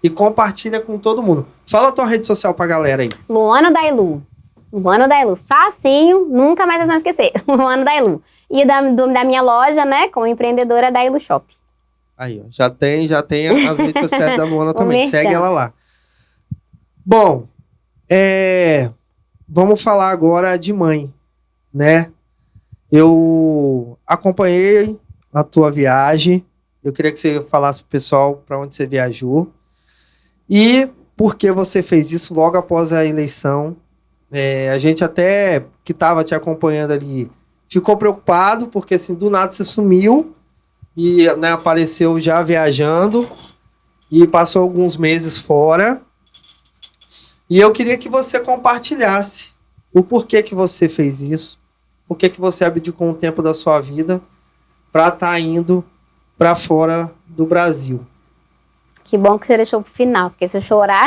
e compartilha com todo mundo. Fala a tua rede social pra galera aí. Luana Dailu. Luana Dailu. Facinho, nunca mais vocês vão esquecer. Luana Dailu. E da minha loja, né, como empreendedora, Dailu Shop. Aí, ó, já tem as redes sociais da Luana também. Segue ela lá. Bom, vamos falar agora de mãe, né? Eu acompanhei a tua viagem. Eu queria que você falasse pro pessoal para onde você viajou e por que você fez isso logo após a eleição. A gente até que estava te acompanhando ali ficou preocupado porque assim do nada você sumiu e, né, apareceu já viajando e passou alguns meses fora. E eu queria que você compartilhasse o porquê que você fez isso, por que você abdicou um tempo da sua vida para estar indo para fora do Brasil. Que bom que você deixou pro final, porque se eu chorar...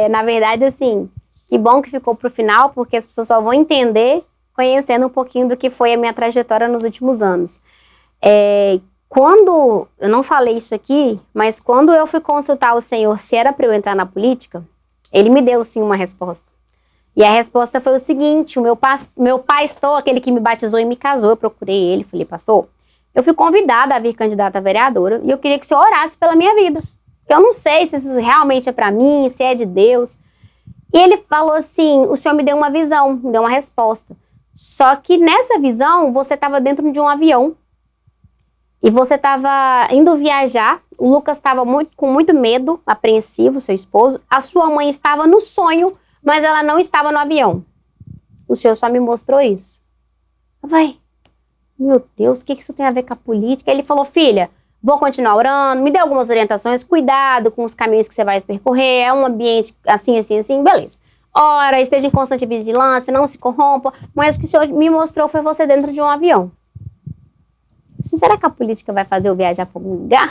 na verdade, assim, que bom que ficou pro final, porque as pessoas só vão entender conhecendo um pouquinho do que foi a minha trajetória nos últimos anos. Quando, eu não falei isso aqui, mas quando eu fui consultar o Senhor se era para eu entrar na política, ele me deu sim uma resposta. E a resposta foi o seguinte: o meu pastor, aquele que me batizou e me casou, eu procurei ele, falei, pastor, eu fui convidada a vir candidata a vereadora e eu queria que o senhor orasse pela minha vida. Eu não sei se isso realmente é para mim, se é de Deus. E ele falou assim, o senhor me deu uma visão, me deu uma resposta. Só que nessa visão, você estava dentro de um avião. E você estava indo viajar, o Lucas estava com muito medo, apreensivo, seu esposo. A sua mãe estava no sonho, mas ela não estava no avião. O senhor só me mostrou isso. Vai, meu Deus, o que isso tem a ver com a política? Ele falou, filha, vou continuar orando, me dê algumas orientações, cuidado com os caminhos que você vai percorrer, é um ambiente assim, assim, assim, beleza. Ora, esteja em constante vigilância, não se corrompa, mas o que o senhor me mostrou foi você dentro de um avião. Assim, será que a política vai fazer eu viajar para algum lugar?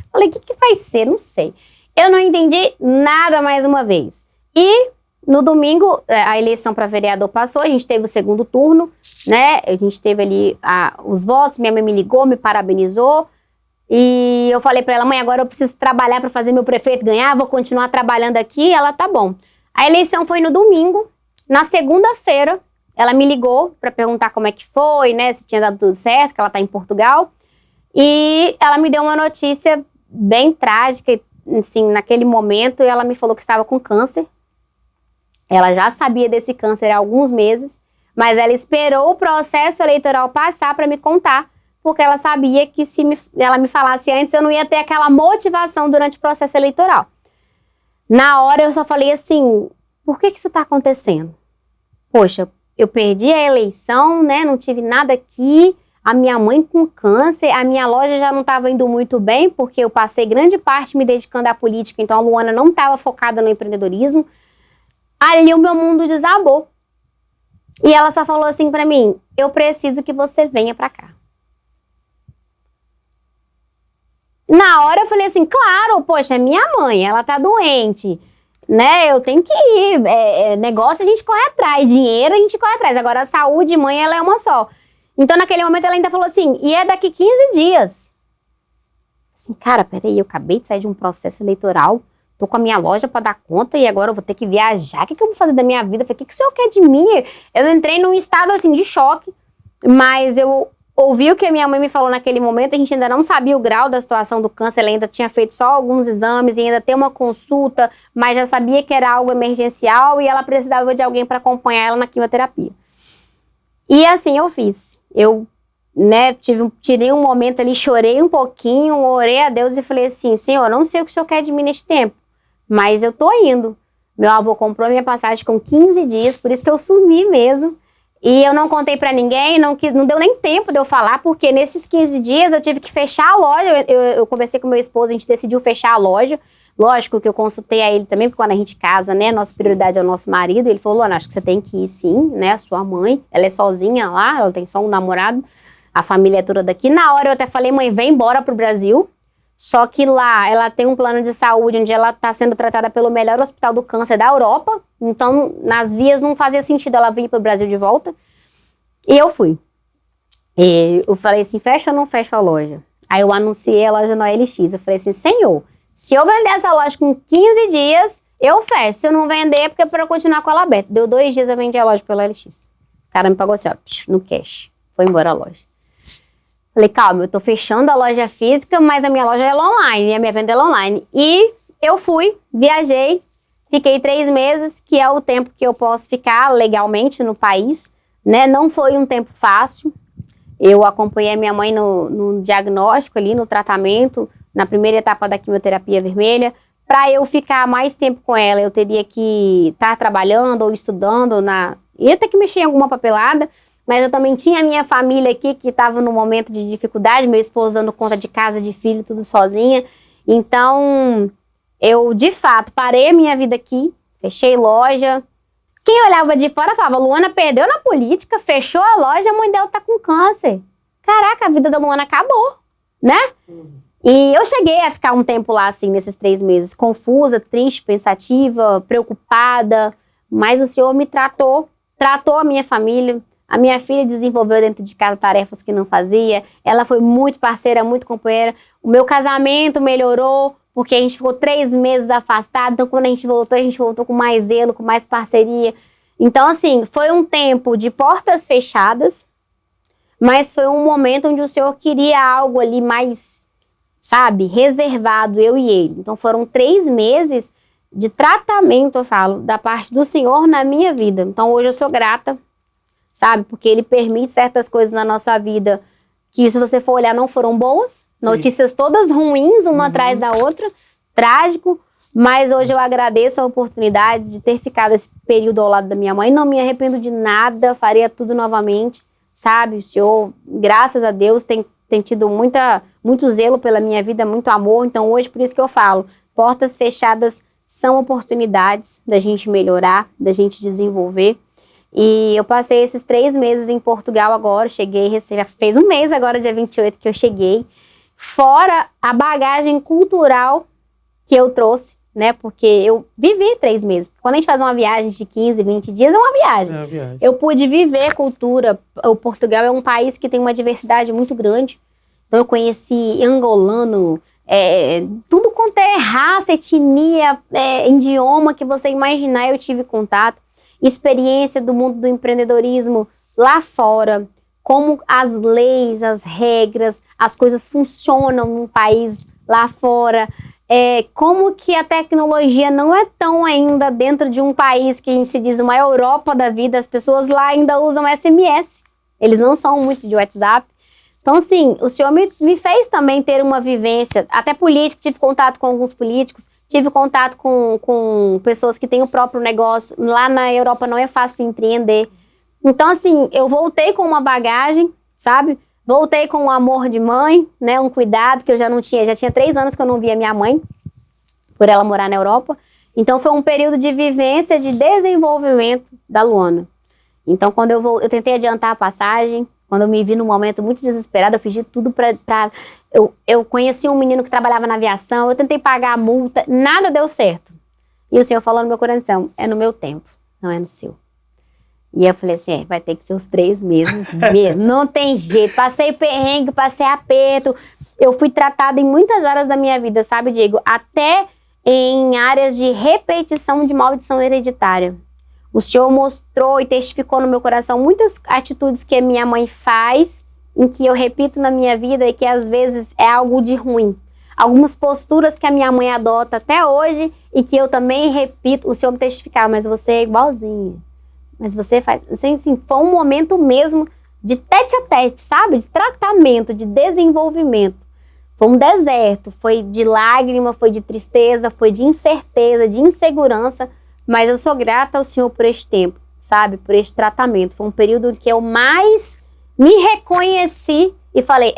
Falei, o que vai ser? Não sei. Eu não entendi nada mais uma vez. E no domingo, a eleição para vereador passou, a gente teve o segundo turno, né? A gente teve ali os votos, minha mãe me ligou, me parabenizou. E eu falei para ela, mãe, agora eu preciso trabalhar para fazer meu prefeito ganhar, vou continuar trabalhando aqui. Ela, tá bom. A eleição foi no domingo. Na segunda-feira, ela me ligou para perguntar como é que foi, né, se tinha dado tudo certo, que ela tá em Portugal. E ela me deu uma notícia bem trágica, assim, naquele momento, ela me falou que estava com câncer. Ela já sabia desse câncer há alguns meses, mas ela esperou o processo eleitoral passar para me contar, porque ela sabia que se ela me falasse antes, eu não ia ter aquela motivação durante o processo eleitoral. Na hora eu só falei assim, por que isso tá acontecendo? Poxa, eu perdi a eleição, né? Não tive nada aqui. A minha mãe com câncer, a minha loja já não estava indo muito bem, porque eu passei grande parte me dedicando à política, então a Luana não estava focada no empreendedorismo. Ali o meu mundo desabou. E ela só falou assim pra mim, eu preciso que você venha pra cá. Na hora eu falei assim, claro, poxa, é minha mãe, ela tá doente. Né, eu tenho que ir, negócio a gente corre atrás, dinheiro a gente corre atrás, agora a saúde, mãe, ela é uma só. Então naquele momento ela ainda falou assim, e é daqui 15 dias. Assim, cara, peraí, eu acabei de sair de um processo eleitoral, tô com a minha loja pra dar conta e agora eu vou ter que viajar, o que eu vou fazer da minha vida? Eu falei, o que o senhor quer de mim? Eu entrei num estado assim de choque, mas eu ouvi o que a minha mãe me falou naquele momento, a gente ainda não sabia o grau da situação do câncer, ela ainda tinha feito só alguns exames e ainda tem uma consulta, mas já sabia que era algo emergencial e ela precisava de alguém para acompanhar ela na quimioterapia. E assim eu fiz. Eu né, tirei um momento ali, chorei um pouquinho, orei a Deus e falei assim, Senhor, não sei o que o Senhor quer de mim neste tempo, mas eu tô indo. Meu avô comprou minha passagem com 15 dias, por isso que eu sumi mesmo. E eu não contei pra ninguém, não deu nem tempo de eu falar, porque nesses 15 dias eu tive que fechar a loja. Eu conversei com meu esposo, a gente decidiu fechar a loja. Lógico que eu consultei a ele também, porque quando a gente casa, né, nossa prioridade é o nosso marido. Ele falou, Luana, acho que você tem que ir sim, né, a sua mãe, ela é sozinha lá, ela tem só um namorado, a família é toda daqui. Na hora eu até falei, mãe, vem embora pro Brasil. Só que lá ela tem um plano de saúde onde ela está sendo tratada pelo melhor hospital do câncer da Europa. Então, nas vias não fazia sentido ela vir para o Brasil de volta. E eu fui. E eu falei assim, fecha ou não fecha a loja? Aí eu anunciei a loja no OLX. Eu falei assim, Senhor, se eu vender essa loja com 15 dias, eu fecho. Se eu não vender, é porque é para eu continuar com ela aberta. Deu 2 dias, eu vendi a loja pelo OLX. O cara me pagou assim, ó, no cash. Foi embora a loja. Falei, calma, eu tô fechando a loja física, mas a minha loja é online, a minha venda é online. E eu fui, viajei, fiquei 3 meses, que é o tempo que eu posso ficar legalmente no país, né? Não foi um tempo fácil. Eu acompanhei a minha mãe no diagnóstico ali, no tratamento, na primeira etapa da quimioterapia vermelha. Para eu ficar mais tempo com ela, eu teria que estar trabalhando ou estudando, ia ter que mexer em alguma papelada. Mas eu também tinha a minha família aqui que estava no momento de dificuldade, meu esposo dando conta de casa, de filho, tudo sozinha. Então, eu, de fato, parei a minha vida aqui, fechei loja. Quem olhava de fora falava, Luana perdeu na política, fechou a loja, a mãe dela tá com câncer. Caraca, a vida da Luana acabou, né? E eu cheguei a ficar um tempo lá, assim, nesses 3 meses, confusa, triste, pensativa, preocupada. Mas o Senhor me tratou a minha família. A minha filha desenvolveu dentro de casa tarefas que não fazia. Ela foi muito parceira, muito companheira. O meu casamento melhorou, porque a gente ficou 3 meses afastado. Então, quando a gente voltou com mais zelo, com mais parceria. Então, assim, foi um tempo de portas fechadas, mas foi um momento onde o Senhor queria algo ali mais, sabe, reservado, eu e ele. Então, foram 3 meses de tratamento, eu falo, da parte do Senhor na minha vida. Então, hoje eu sou grata, sabe? Porque ele permite certas coisas na nossa vida que, se você for olhar, não foram boas. Notícias todas ruins, uma atrás da outra. Trágico. Mas hoje eu agradeço a oportunidade de ter ficado esse período ao lado da minha mãe. Não me arrependo de nada. Faria tudo novamente, sabe? O Senhor, graças a Deus, tem tido muito zelo pela minha vida, muito amor. Então hoje, por isso que eu falo, portas fechadas são oportunidades da gente melhorar, da gente desenvolver. E eu passei esses 3 meses em Portugal agora, cheguei, fez um mês agora, dia 28, que eu cheguei. Fora a bagagem cultural que eu trouxe, né? Porque eu vivi 3 meses. Quando a gente faz uma viagem de 15, 20 dias, é uma viagem. Eu pude viver cultura. O Portugal é um país que tem uma diversidade muito grande. Então eu conheci angolano, tudo quanto é raça, etnia, idioma que você imaginar, eu tive contato. Experiência do mundo do empreendedorismo lá fora, como as leis, as regras, as coisas funcionam num país lá fora, como que a tecnologia não é tão ainda dentro de um país que a gente se diz uma Europa da vida, as pessoas lá ainda usam SMS, eles não são muito de WhatsApp. Então, assim, o Senhor me fez também ter uma vivência, até político, tive contato com alguns políticos, tive contato com pessoas que têm o próprio negócio. Lá na Europa não é fácil empreender. Então, assim, eu voltei com uma bagagem, sabe? Voltei com um amor de mãe, né? Um cuidado que eu já não tinha. Já tinha 3 anos que eu não via minha mãe, por ela morar na Europa. Então, foi um período de vivência, de desenvolvimento da Luana. Então, quando eu tentei adiantar a passagem, quando eu me vi num momento muito desesperado, eu fiz de tudo eu conheci um menino que trabalhava na aviação, eu tentei pagar a multa, nada deu certo. E o Senhor falou no meu coração, é no meu tempo, não é no seu. E eu falei assim, vai ter que ser os 3 meses mesmo, não tem jeito. Passei perrengue, passei aperto, eu fui tratada em muitas áreas da minha vida, sabe, Diego? Até em áreas de repetição de maldição hereditária. O Senhor mostrou e testificou no meu coração muitas atitudes que a minha mãe faz, em que eu repito na minha vida e que às vezes é algo de ruim. Algumas posturas que a minha mãe adota até hoje e que eu também repito, o Senhor me testificava, mas você é igualzinha. Mas você faz... Assim, foi um momento mesmo de tete a tete, sabe? De tratamento, de desenvolvimento. Foi um deserto, foi de lágrima, foi de tristeza, foi de incerteza, de insegurança, mas eu sou grata ao Senhor por este tempo, sabe? Por este tratamento. Foi um período em que eu mais me reconheci e falei,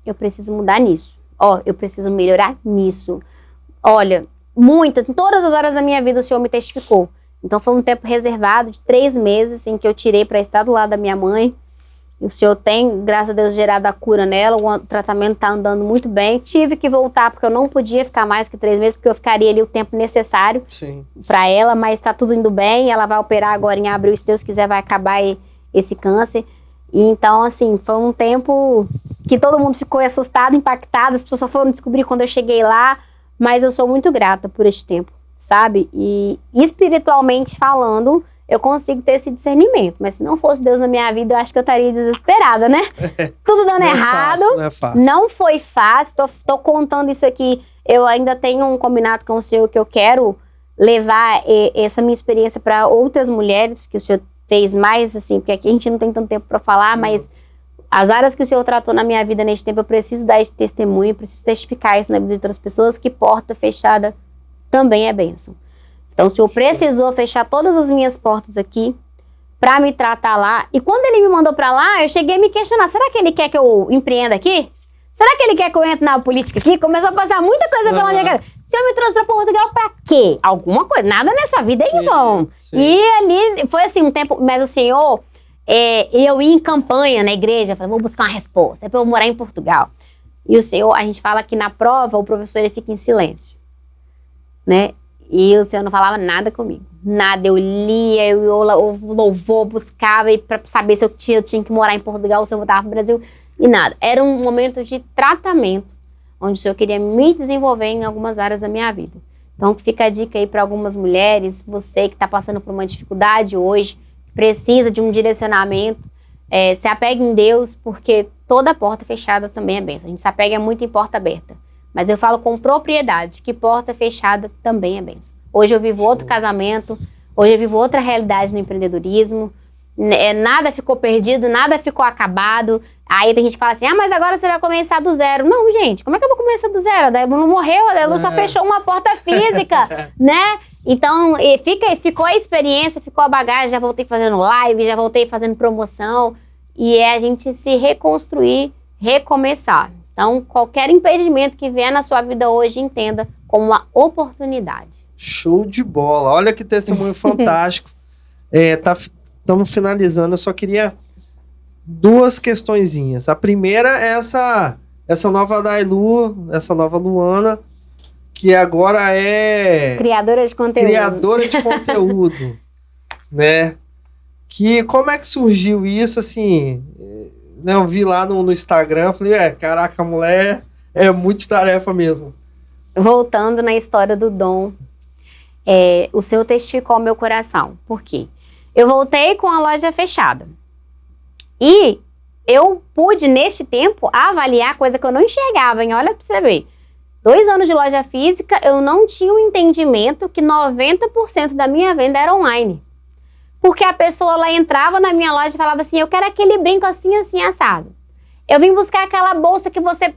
eu preciso mudar nisso. Eu preciso melhorar nisso. Olha, em todas as áreas da minha vida o Senhor me testificou. Então foi um tempo reservado de 3 meses em que eu tirei para estar do lado da minha mãe. O Senhor tem, graças a Deus, gerado a cura nela. O tratamento está andando muito bem. Tive que voltar porque eu não podia ficar mais que 3 meses, porque eu ficaria ali o tempo necessário para ela, mas está tudo indo bem. Ela vai operar agora em abril, se Deus quiser, vai acabar esse câncer. E então, assim, foi um tempo que todo mundo ficou assustado, impactado. As pessoas só foram descobrir quando eu cheguei lá, mas eu sou muito grata por esse tempo, sabe? E espiritualmente falando, eu consigo ter esse discernimento. Mas se não fosse Deus na minha vida, eu acho que eu estaria desesperada, né? Tudo dando errado. Não é fácil. Não foi fácil. Tô contando isso aqui. Eu ainda tenho um combinado com o Senhor que eu quero levar essa minha experiência para outras mulheres, que o Senhor fez mais, assim, porque aqui a gente não tem tanto tempo para falar, mas as áreas que o Senhor tratou na minha vida neste tempo, eu preciso dar esse testemunho, preciso testificar isso na vida de outras pessoas, que porta fechada também é bênção. Então, o Senhor precisou fechar todas as minhas portas aqui para me tratar lá. E quando Ele me mandou para lá, eu cheguei a me questionar, será que Ele quer que eu empreenda aqui? Será que Ele quer que eu entre na política aqui? Começou a passar muita coisa pela minha cabeça. O Senhor me trouxe para Portugal para quê? Alguma coisa. Nada nessa vida é em vão. E ali foi assim um tempo, mas o Senhor, eu ia em campanha na igreja, falei, vou buscar uma resposta, é para eu morar em Portugal. E o Senhor, a gente fala que na prova o professor ele fica em silêncio, né? E o Senhor não falava nada comigo. Nada, eu lia, eu louvor, buscava para saber se eu tinha que morar em Portugal ou se eu voltava para o Brasil. E nada. Era um momento de tratamento, onde o Senhor queria me desenvolver em algumas áreas da minha vida. Então fica a dica aí para algumas mulheres, você que está passando por uma dificuldade hoje, precisa de um direcionamento, se apegue em Deus, porque toda porta fechada também é bênção. A gente se apega muito em porta aberta. Mas eu falo com propriedade, que porta fechada também é bênção. Hoje eu vivo outro casamento, hoje eu vivo outra realidade no empreendedorismo, nada ficou perdido, nada ficou acabado. Aí tem gente que fala assim, mas agora você vai começar do zero. Não, gente, como é que eu vou começar do zero? A Dailu não morreu, a Dailu só fechou uma porta física, né? Então, ficou a experiência, ficou a bagagem, já voltei fazendo live, já voltei fazendo promoção, e é a gente se reconstruir, recomeçar. Então, qualquer impedimento que vier na sua vida hoje, entenda como uma oportunidade. Show de bola. Olha que testemunho fantástico. Estamos finalizando. Eu só queria 2 questõezinhas. A primeira é essa nova Dailu, essa nova Luana, que agora é... Criadora de conteúdo. Né? Como é que surgiu isso, assim... Eu vi lá no Instagram, falei, caraca, a mulher é muito tarefa mesmo. Voltando na história do dom, o Senhor testificou ao meu coração. Por quê? Eu voltei com a loja fechada. E eu pude, neste tempo, avaliar coisa que eu não enxergava, hein? Olha pra você ver. 2 anos de loja física, eu não tinha um entendimento que 90% da minha venda era online. Porque a pessoa lá entrava na minha loja e falava assim, eu quero aquele brinco assim, assim, assado. Eu vim buscar aquela bolsa que você...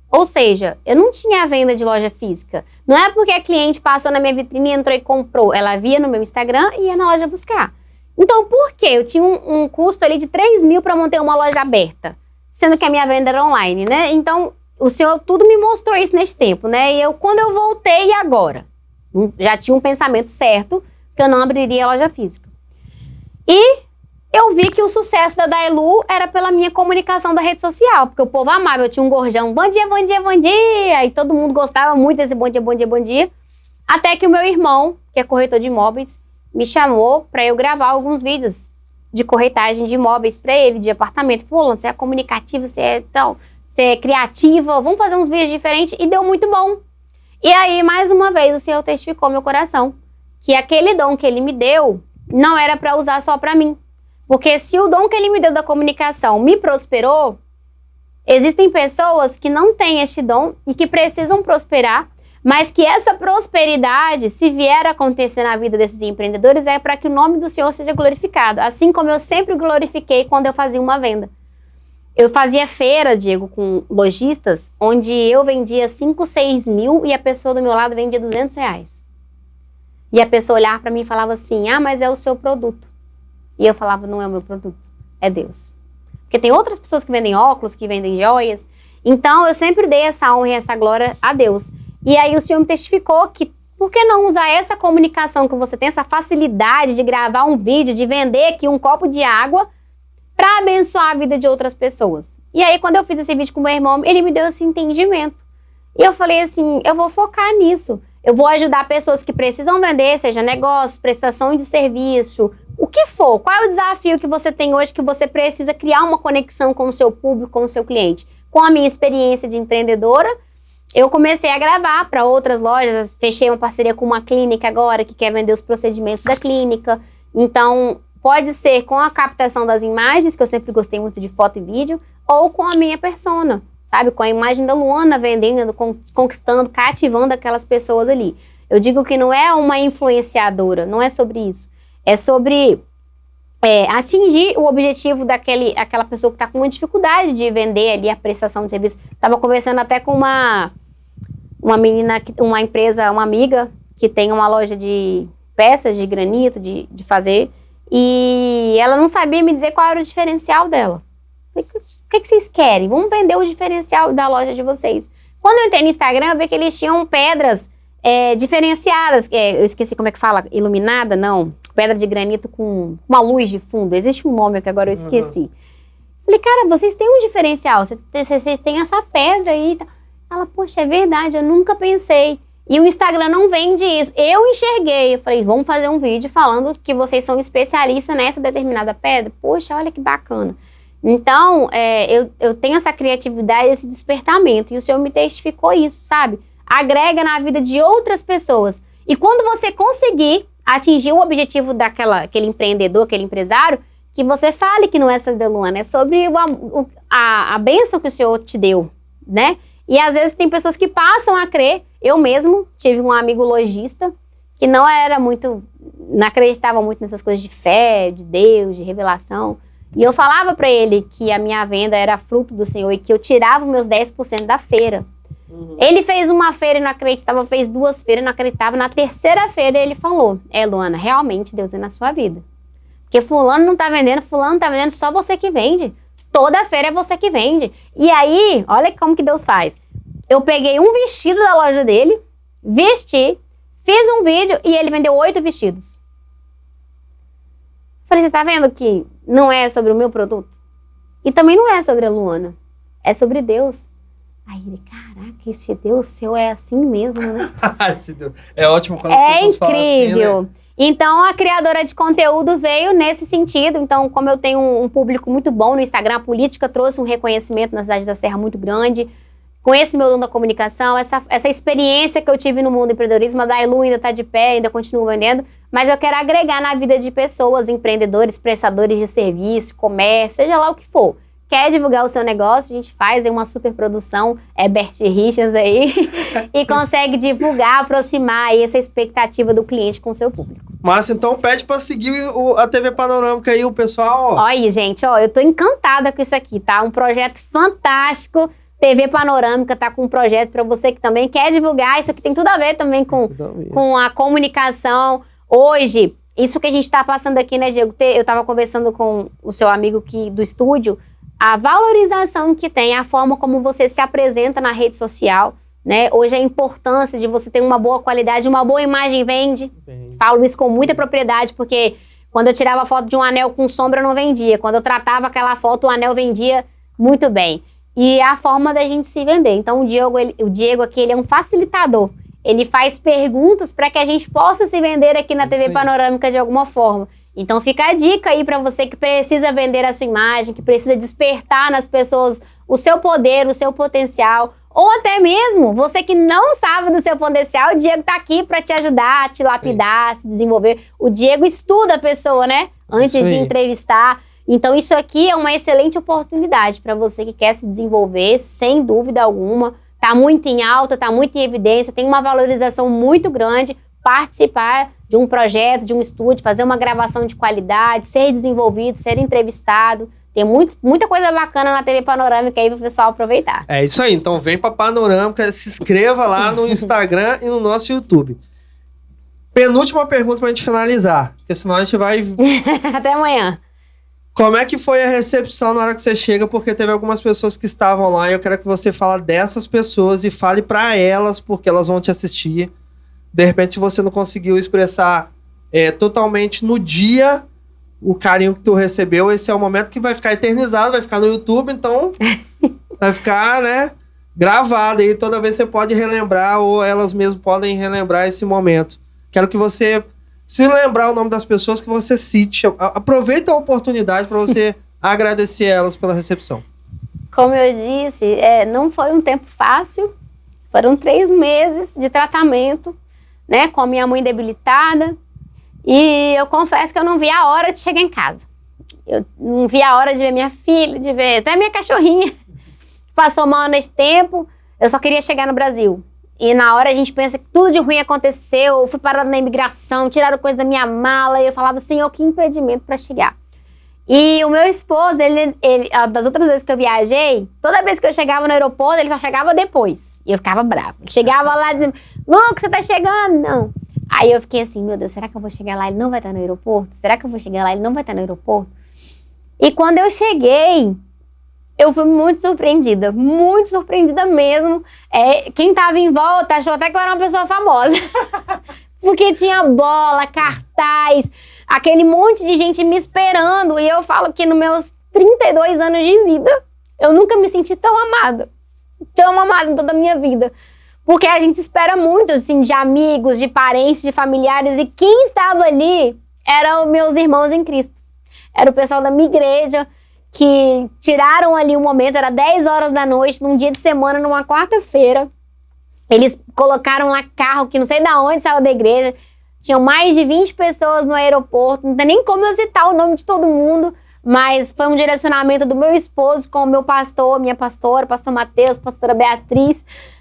Ou seja, eu não tinha venda de loja física. Não é porque a cliente passou na minha vitrine e entrou e comprou. Ela via no meu Instagram e ia na loja buscar. Então, por quê? Eu tinha um custo ali de 3 mil para manter uma loja aberta. Sendo que a minha venda era online, né? Então, o Senhor tudo me mostrou isso nesse tempo, né? E quando eu voltei, e agora? Já tinha um pensamento certo que eu não abriria a loja física. E eu vi que o sucesso da Dailu era pela minha comunicação da rede social, porque o povo amava, eu tinha um gorjão, bom dia, bom dia, bom dia, e todo mundo gostava muito desse bom dia, bom dia, bom dia, até que o meu irmão, que é corretor de imóveis, me chamou para eu gravar alguns vídeos de corretagem de imóveis para ele, de apartamento. Falou, você é comunicativa, você é criativa, vamos fazer uns vídeos diferentes, e deu muito bom. E aí, mais uma vez, o Senhor testificou meu coração, que aquele dom que ele me deu, não era para usar só para mim. Porque se o dom que ele me deu da comunicação me prosperou, existem pessoas que não têm este dom e que precisam prosperar, mas que essa prosperidade, se vier a acontecer na vida desses empreendedores, é para que o nome do Senhor seja glorificado. Assim como eu sempre glorifiquei quando eu fazia uma venda. Eu fazia feira, Diego, com lojistas, onde eu vendia 5, 6 mil e a pessoa do meu lado vendia R$200. E a pessoa olhava para mim e falava assim, mas é o seu produto. E eu falava, não é o meu produto, é Deus. Porque tem outras pessoas que vendem óculos, que vendem joias. Então, eu sempre dei essa honra e essa glória a Deus. E aí o Senhor me testificou que, por que não usar essa comunicação que você tem, essa facilidade de gravar um vídeo, de vender aqui um copo de água, para abençoar a vida de outras pessoas. E aí, quando eu fiz esse vídeo com o meu irmão, ele me deu esse entendimento. E eu falei assim, eu vou focar nisso. Eu vou ajudar pessoas que precisam vender, seja negócio, prestação de serviço, o que for. Qual é o desafio que você tem hoje que você precisa criar uma conexão com o seu público, com o seu cliente? Com a minha experiência de empreendedora, eu comecei a gravar para outras lojas. Fechei uma parceria com uma clínica agora que quer vender os procedimentos da clínica. Então, pode ser com a captação das imagens, que eu sempre gostei muito de foto e vídeo, ou com a minha persona, sabe? Com a imagem da Luana vendendo, conquistando, cativando aquelas pessoas ali. Eu digo que não é uma influenciadora, não é sobre isso. É sobre atingir o objetivo daquela pessoa que está com uma dificuldade de vender ali a prestação de serviço. Estava conversando até com uma menina, uma empresa, uma amiga, que tem uma loja de peças de granito, de fazer, e ela não sabia me dizer qual era o diferencial dela. Falei, o que vocês querem? Vamos vender o diferencial da loja de vocês. Quando eu entrei no Instagram, eu vi que eles tinham pedras diferenciadas. Eu esqueci como é que fala, iluminada? Não. Pedra de granito com uma luz de fundo. Existe um nome que agora eu esqueci. Falei, cara, vocês têm um diferencial. Vocês têm essa pedra aí. Ela, poxa, é verdade, eu nunca pensei. E o Instagram não vende isso. Eu enxerguei. Eu falei, vamos fazer um vídeo falando que vocês são especialistas nessa determinada pedra. Poxa, olha que bacana. Então, eu tenho essa criatividade, esse despertamento. E o Senhor me testificou isso, sabe? Agrega na vida de outras pessoas. E quando você conseguir atingir o objetivo daquele empreendedor, aquele empresário, que você fale que não é sobre a Luana, é sobre a bênção que o Senhor te deu, né? E às vezes tem pessoas que passam a crer. Eu mesmo tive um amigo lojista que não acreditava muito nessas coisas de fé, de Deus, de revelação. E eu falava para ele que a minha venda era fruto do Senhor e que eu tirava os meus 10% da feira. Ele fez uma feira e não acreditava, fez 2 feiras e não acreditava. Na 3ª feira ele falou, Luana, realmente Deus é na sua vida. Porque fulano não tá vendendo, só você que vende. Toda feira é você que vende. E aí, olha como que Deus faz. Eu peguei um vestido da loja dele, vesti, fiz um vídeo e ele vendeu 8 vestidos. Falei, você tá vendo que não é sobre o meu produto? E também não é sobre a Luana. É sobre Deus. Aí ele, caraca, esse Deus seu é assim mesmo, né? É ótimo quando as pessoas falam assim, né? É incrível. Então, a criadora de conteúdo veio nesse sentido. Então, como eu tenho um público muito bom no Instagram, a política trouxe um reconhecimento na cidade da Serra muito grande. Com esse meu dom da comunicação, essa experiência que eu tive no mundo do empreendedorismo, a Dailu ainda está de pé, ainda continuo vendendo, mas eu quero agregar na vida de pessoas, empreendedores, prestadores de serviço, comércio, seja lá o que for. Quer divulgar o seu negócio, a gente faz uma super produção, Bert Richards aí, e consegue divulgar, aproximar aí essa expectativa do cliente com o seu público. Márcia, então pede para seguir a TV Panorâmica aí, o pessoal. Olha aí, gente, eu tô encantada com isso aqui, tá? Um projeto fantástico. TV Panorâmica tá com um projeto para você que também quer divulgar. Isso aqui tem tudo a ver também com a comunicação. Hoje, isso que a gente tá passando aqui, né, Diego? Eu tava conversando com o seu amigo aqui do estúdio, a valorização que tem, a forma como você se apresenta na rede social, né? Hoje a importância de você ter uma boa qualidade, uma boa imagem vende. Falo isso com muita propriedade, porque quando eu tirava foto de um anel com sombra, eu não vendia. Quando eu tratava aquela foto, o anel vendia muito bem. E a forma da gente se vender. Então, o Diego aqui, ele é um facilitador. Ele faz perguntas para que a gente possa se vender aqui na TV Panorâmica de alguma forma. Então, fica a dica aí para você que precisa vender a sua imagem, que precisa despertar nas pessoas o seu poder, o seu potencial. Ou até mesmo, você que não sabe do seu potencial, o Diego tá aqui para te ajudar, te lapidar, se desenvolver. O Diego estuda a pessoa, né? Antes de entrevistar. Então, isso aqui é uma excelente oportunidade para você que quer se desenvolver, sem dúvida alguma. Tá muito em alta, tá muito em evidência, tem uma valorização muito grande. Participar de um projeto, de um estúdio, fazer uma gravação de qualidade, ser desenvolvido, ser entrevistado, Tem muita coisa bacana na TV Panorâmica aí pro pessoal aproveitar. É isso aí, então vem pra Panorâmica, se inscreva lá no Instagram e no nosso YouTube. Penúltima pergunta pra gente finalizar, porque senão a gente vai... Até amanhã. Como é que foi a recepção na hora que você chega? Porque teve algumas pessoas que estavam lá e eu quero que você fale dessas pessoas e fale pra elas, porque elas vão te assistir. De repente, se você não conseguiu expressar totalmente no dia o carinho que tu recebeu, esse é o momento que vai ficar eternizado, vai ficar no YouTube, então vai ficar, né, gravado. E toda vez você pode relembrar ou elas mesmas podem relembrar esse momento. Quero que você... Se lembrar o nome das pessoas, que você cite. Aproveita a oportunidade para você agradecer elas pela recepção. Como eu disse, não foi um tempo fácil. Foram 3 meses de tratamento, né? Com a minha mãe debilitada. E eu confesso que eu não vi a hora de chegar em casa. Eu não vi a hora de ver minha filha, de ver até minha cachorrinha. Passou mal nesse tempo. Eu só queria chegar no Brasil. E na hora a gente pensa que tudo de ruim aconteceu, eu fui parada na imigração, tiraram coisa da minha mala, e eu falava, Senhor, que impedimento para chegar. E o meu esposo, ele, das outras vezes que eu viajei, toda vez que eu chegava no aeroporto, ele só chegava depois. E eu ficava brava. Chegava lá dizendo, Luke, você tá chegando? Não. Aí eu fiquei assim, meu Deus, será que eu vou chegar lá e ele não vai estar no aeroporto? Será que eu vou chegar lá e ele não vai estar no aeroporto? E quando eu cheguei... Eu fui muito surpreendida mesmo. Quem tava em volta achou até que eu era uma pessoa famosa. Porque tinha bola, cartaz, aquele monte de gente me esperando. E eu falo que nos meus 32 anos de vida, eu nunca me senti tão amada em toda a minha vida. Porque a gente espera muito, assim, de amigos, de parentes, de familiares. E quem estava ali eram meus irmãos em Cristo. Era o pessoal da minha igreja, que tiraram ali um momento, era 10 horas da noite, num dia de semana, numa quarta-feira. Eles colocaram lá carro que não sei de onde saiu da igreja. Tinham mais de 20 pessoas no aeroporto. Não tem nem como eu citar o nome de todo mundo, mas foi um direcionamento do meu esposo com o meu pastor, minha pastora, pastor Mateus, pastora Beatriz.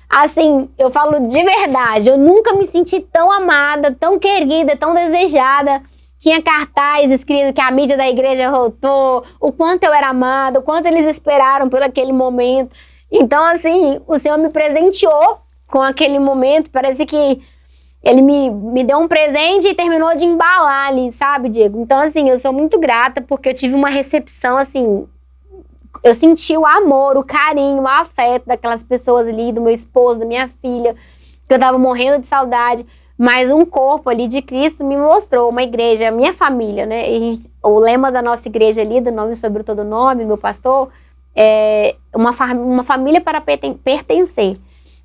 Assim, eu falo de verdade, eu nunca me senti tão amada, tão querida, tão desejada. Tinha cartaz escrito que a mídia da igreja voltou, o quanto eu era amada, o quanto eles esperaram por aquele momento. Então, assim, o Senhor me presenteou com aquele momento. Parece que Ele me deu um presente e terminou de embalar ali, sabe, Diego? Então, assim, eu sou muito grata porque eu tive uma recepção, assim... Eu senti o amor, o carinho, o afeto daquelas pessoas ali, do meu esposo, da minha filha, que eu tava morrendo de saudade. Mas um corpo ali de Cristo me mostrou uma igreja, a minha família, né? O lema da nossa igreja ali, do nome sobre todo nome, meu pastor, é uma família para pertencer.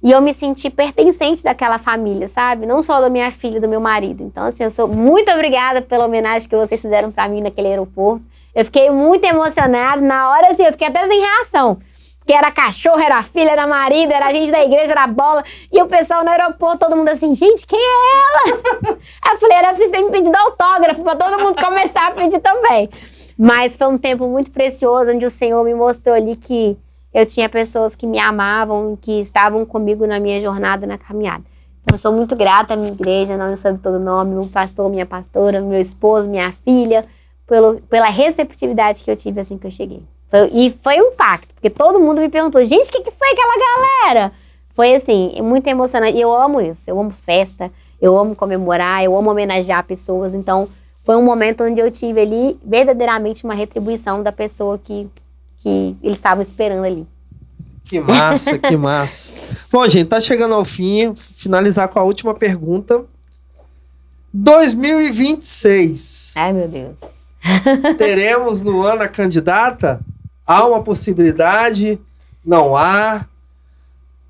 E eu me senti pertencente daquela família, sabe? Não só da minha filha, do meu marido. Então, assim, eu sou muito obrigada pela homenagem que vocês fizeram para mim naquele aeroporto. Eu fiquei muito emocionada. Na hora, assim, eu fiquei até sem reação. Que era cachorro, era filha, era marido, era gente da igreja, era bola. E o pessoal no aeroporto, todo mundo assim, gente, quem é ela? Aí eu falei, era pra vocês terem me pedido autógrafo, pra todo mundo começar a pedir também. Mas foi um tempo muito precioso, onde o Senhor me mostrou ali que eu tinha pessoas que me amavam, que estavam comigo na minha jornada, na caminhada. Então, eu sou muito grata à minha igreja, nome sobre todo nome, meu pastor, minha pastora, meu esposo, minha filha, pela receptividade que eu tive assim que eu cheguei. E foi um impacto, porque todo mundo me perguntou, gente, o que foi aquela galera? Foi assim, muito emocionante. E eu amo isso, eu amo festa, eu amo comemorar, eu amo homenagear pessoas. Então, foi um momento onde eu tive ali verdadeiramente uma retribuição da pessoa que eles estavam esperando ali. Que massa, que massa. Bom, gente, tá chegando ao fim, finalizar com a última pergunta. 2026. Ai, meu Deus. Teremos Luana candidata? Há uma possibilidade? Não há?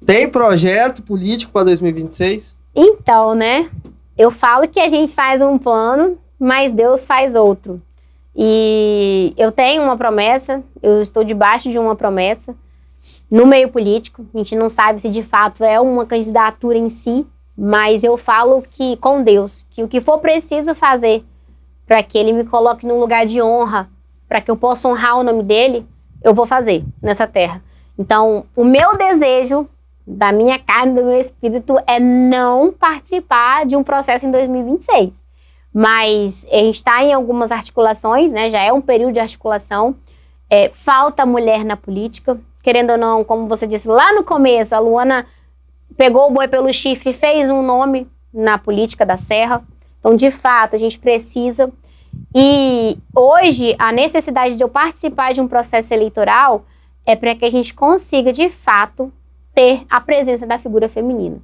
Tem projeto político para 2026? Então, né? Eu falo que a gente faz um plano, mas Deus faz outro. E eu tenho uma promessa, eu estou debaixo de uma promessa no meio político. A gente não sabe se de fato é uma candidatura em si, mas eu falo que com Deus, que o que for preciso fazer para que Ele me coloque num lugar de honra, para que eu possa honrar o nome dEle, eu vou fazer nessa terra. Então, o meu desejo da minha carne, do meu espírito, é não participar de um processo em 2026. Mas a gente está em algumas articulações, né? Já é um período de articulação. falta mulher na política. Querendo ou não, como você disse lá no começo, a Luana pegou o boi pelo chifre e fez um nome na política da Serra. Então, de fato, a gente precisa. E hoje, a necessidade de eu participar de um processo eleitoral é para que a gente consiga, de fato, ter a presença da figura feminina.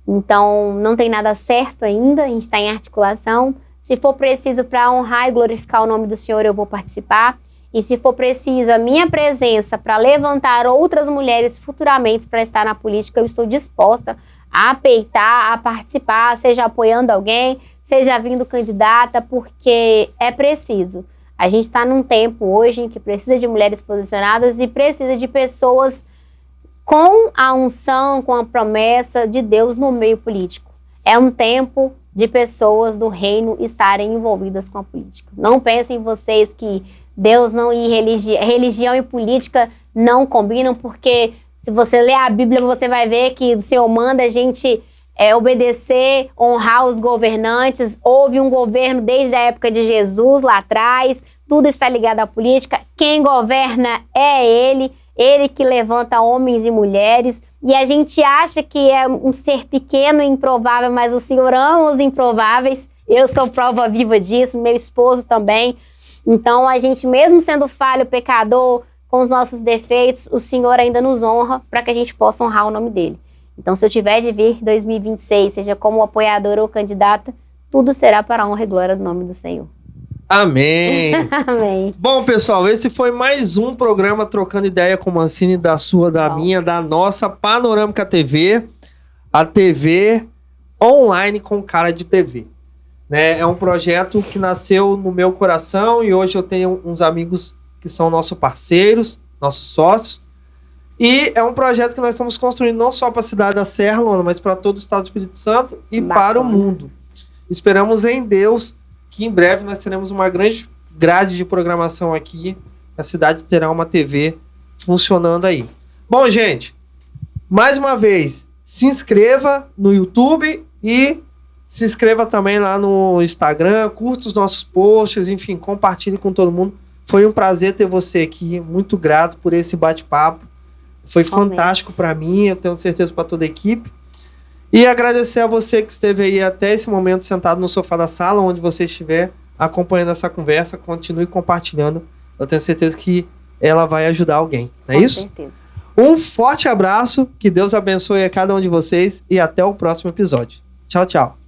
Então, não tem nada certo ainda, a gente está em articulação. Se for preciso para honrar e glorificar o nome do Senhor, eu vou participar. E se for preciso a minha presença para levantar outras mulheres futuramente para estar na política, eu estou disposta a peitar, a participar, seja apoiando alguém, seja vindo candidata, porque é preciso. A gente está num tempo hoje em que precisa de mulheres posicionadas e precisa de pessoas com a unção, com a promessa de Deus no meio político. É um tempo de pessoas do reino estarem envolvidas com a política. Não pensem vocês que Deus não e religião e política não combinam, porque se você ler a Bíblia, você vai ver que o Senhor manda a gente obedecer, honrar os governantes. Houve um governo desde a época de Jesus, lá atrás. Tudo está ligado à política. Quem governa é Ele que levanta homens e mulheres. E a gente acha que é um ser pequeno e improvável, mas o Senhor ama os improváveis. Eu sou prova viva disso, meu esposo também. Então, a gente, mesmo sendo falho, pecador, com os nossos defeitos, o Senhor ainda nos honra para que a gente possa honrar o nome dele. Então, se eu tiver de vir em 2026, seja como apoiadora ou candidata, tudo será para a honra e glória do nome do Senhor. Amém. Amém. Bom, pessoal, esse foi mais um programa Trocando Ideia com Mancini, da sua, da minha, da nossa Panorâmica TV, a TV online com cara de TV. Né? É um projeto que nasceu no meu coração e hoje eu tenho uns amigos que são nossos parceiros, nossos sócios. E é um projeto que nós estamos construindo não só para a cidade da Serra, Luana, mas para todo o estado do Espírito Santo e para o mundo. Esperamos em Deus que em breve nós teremos uma grande grade de programação aqui. A cidade terá uma TV funcionando aí. Bom, gente, mais uma vez, se inscreva no YouTube e se inscreva também lá no Instagram, curta os nossos posts, enfim, compartilhe com todo mundo. Foi um prazer ter você aqui, muito grato por esse bate-papo. Foi fantástico para mim, eu tenho certeza para toda a equipe. E agradecer a você que esteve aí até esse momento sentado no sofá da sala, onde você estiver acompanhando essa conversa, continue compartilhando. Eu tenho certeza que ela vai ajudar alguém, não é isso? Com certeza. Um forte abraço, que Deus abençoe a cada um de vocês e até o próximo episódio. Tchau, tchau.